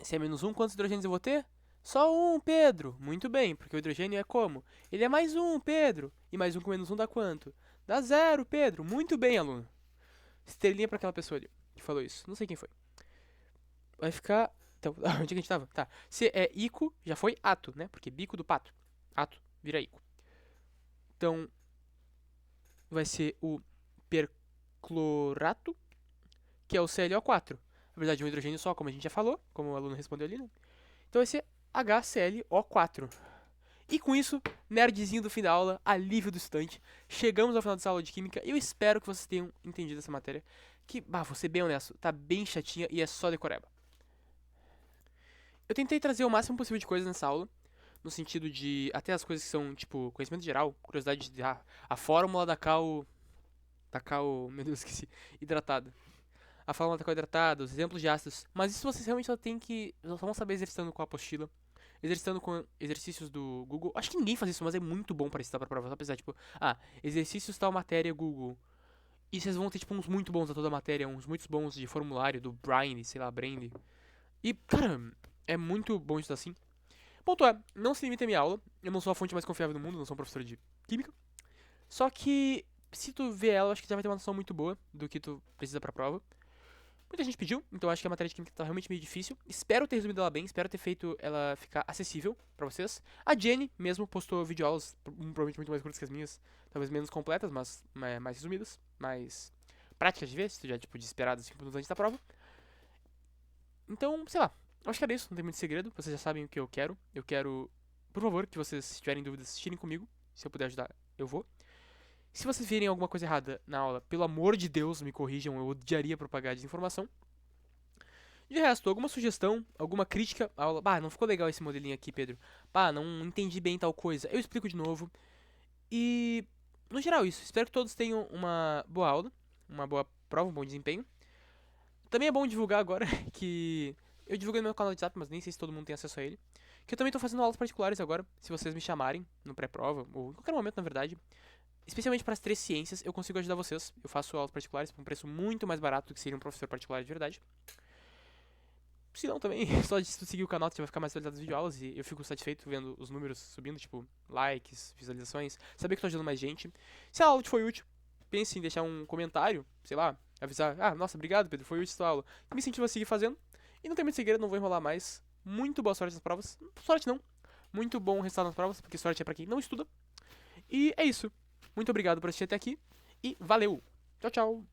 Se é menos 1, quantos hidrogênios eu vou ter? Só um, Pedro. Muito bem, porque o hidrogênio é como? Ele é mais 1, Pedro. E mais 1 com menos 1 dá quanto? Dá 0, Pedro. Muito bem, aluno. Estrelinha pra aquela pessoa ali que falou isso. Não sei quem foi. Vai ficar... Então, onde é que a gente tava? Tá. Se é ico, já foi ato, né? Porque bico do pato. Ato vira ico. Então, vai ser o perclorato, que é o ClO4. Na verdade, um hidrogênio só, como a gente já falou, como o aluno respondeu ali, né? Então vai ser HClO4. E com isso, nerdzinho do fim da aula, alívio do estudante, chegamos ao final dessa aula de química e eu espero que vocês tenham entendido essa matéria, que, vou ser bem honesto, tá bem chatinha e é só decoreba. Eu tentei trazer o máximo possível de coisas nessa aula, no sentido de até as coisas que são, tipo, conhecimento geral, curiosidade de a fórmula da cal, meu Deus, esqueci, hidratada. A fórmula da cal hidratada, os exemplos de ácidos, mas isso vocês realmente só vão saber exercitando com a apostila, exercitando com exercícios do Google. Acho que ninguém faz isso, mas é muito bom pra estudar pra prova, só precisar, tipo, exercícios tal matéria Google. E vocês vão ter, tipo, uns muito bons da toda a matéria, uns muito bons de formulário, do Brain, sei lá, Brain. E, cara, é muito bom isso assim. Ponto é, não se limite a minha aula. Eu não sou a fonte mais confiável do mundo, não sou um professor de química. Só que, se tu ver ela, eu acho que já vai ter uma noção muito boa do que tu precisa pra prova. Muita gente pediu, então eu acho que a matéria de química tá realmente meio difícil. Espero ter resumido ela bem, espero ter feito ela ficar acessível pra vocês. A Jenny mesmo postou videoaulas, provavelmente muito mais curtas que as minhas, talvez menos completas, mas mais resumidas, mais práticas de ver, se tu já, tipo, de esperado 5 minutos antes da prova. Então, sei lá, acho que era isso, não tem muito segredo, vocês já sabem o que eu quero. Eu quero, por favor, que vocês, se tiverem dúvidas, tirem comigo. Se eu puder ajudar, eu vou. Se vocês virem alguma coisa errada na aula, pelo amor de Deus, me corrijam, eu odiaria propagar desinformação. De resto, alguma sugestão, alguma crítica à aula. Não ficou legal esse modelinho aqui, Pedro. Não entendi bem tal coisa. Eu explico de novo. E, no geral, isso. Espero que todos tenham uma boa aula, uma boa prova, um bom desempenho. Também é bom divulgar agora que eu divulguei no meu canal de WhatsApp, mas nem sei se todo mundo tem acesso a ele. Que eu também tô fazendo aulas particulares agora, se vocês me chamarem no pré-prova, ou em qualquer momento, na verdade. Especialmente para as 3 ciências, eu consigo ajudar vocês. Eu faço aulas particulares por um preço muito mais barato do que seria um professor particular de verdade. Se não, também, só de seguir o canal, você vai ficar mais atualizado das videoaulas e eu fico satisfeito vendo os números subindo, tipo, likes, visualizações, saber que tô ajudando mais gente. Se a aula te foi útil, pense em deixar um comentário, sei lá, avisar, nossa, obrigado, Pedro, foi útil essa aula. Me incentiva a seguir fazendo. E não tem muito segredo, não vou enrolar mais. Muito boa sorte nas provas. Sorte não. Muito bom resultado nas provas, porque sorte é pra quem não estuda. E é isso. Muito obrigado por assistir até aqui e valeu. Tchau, tchau.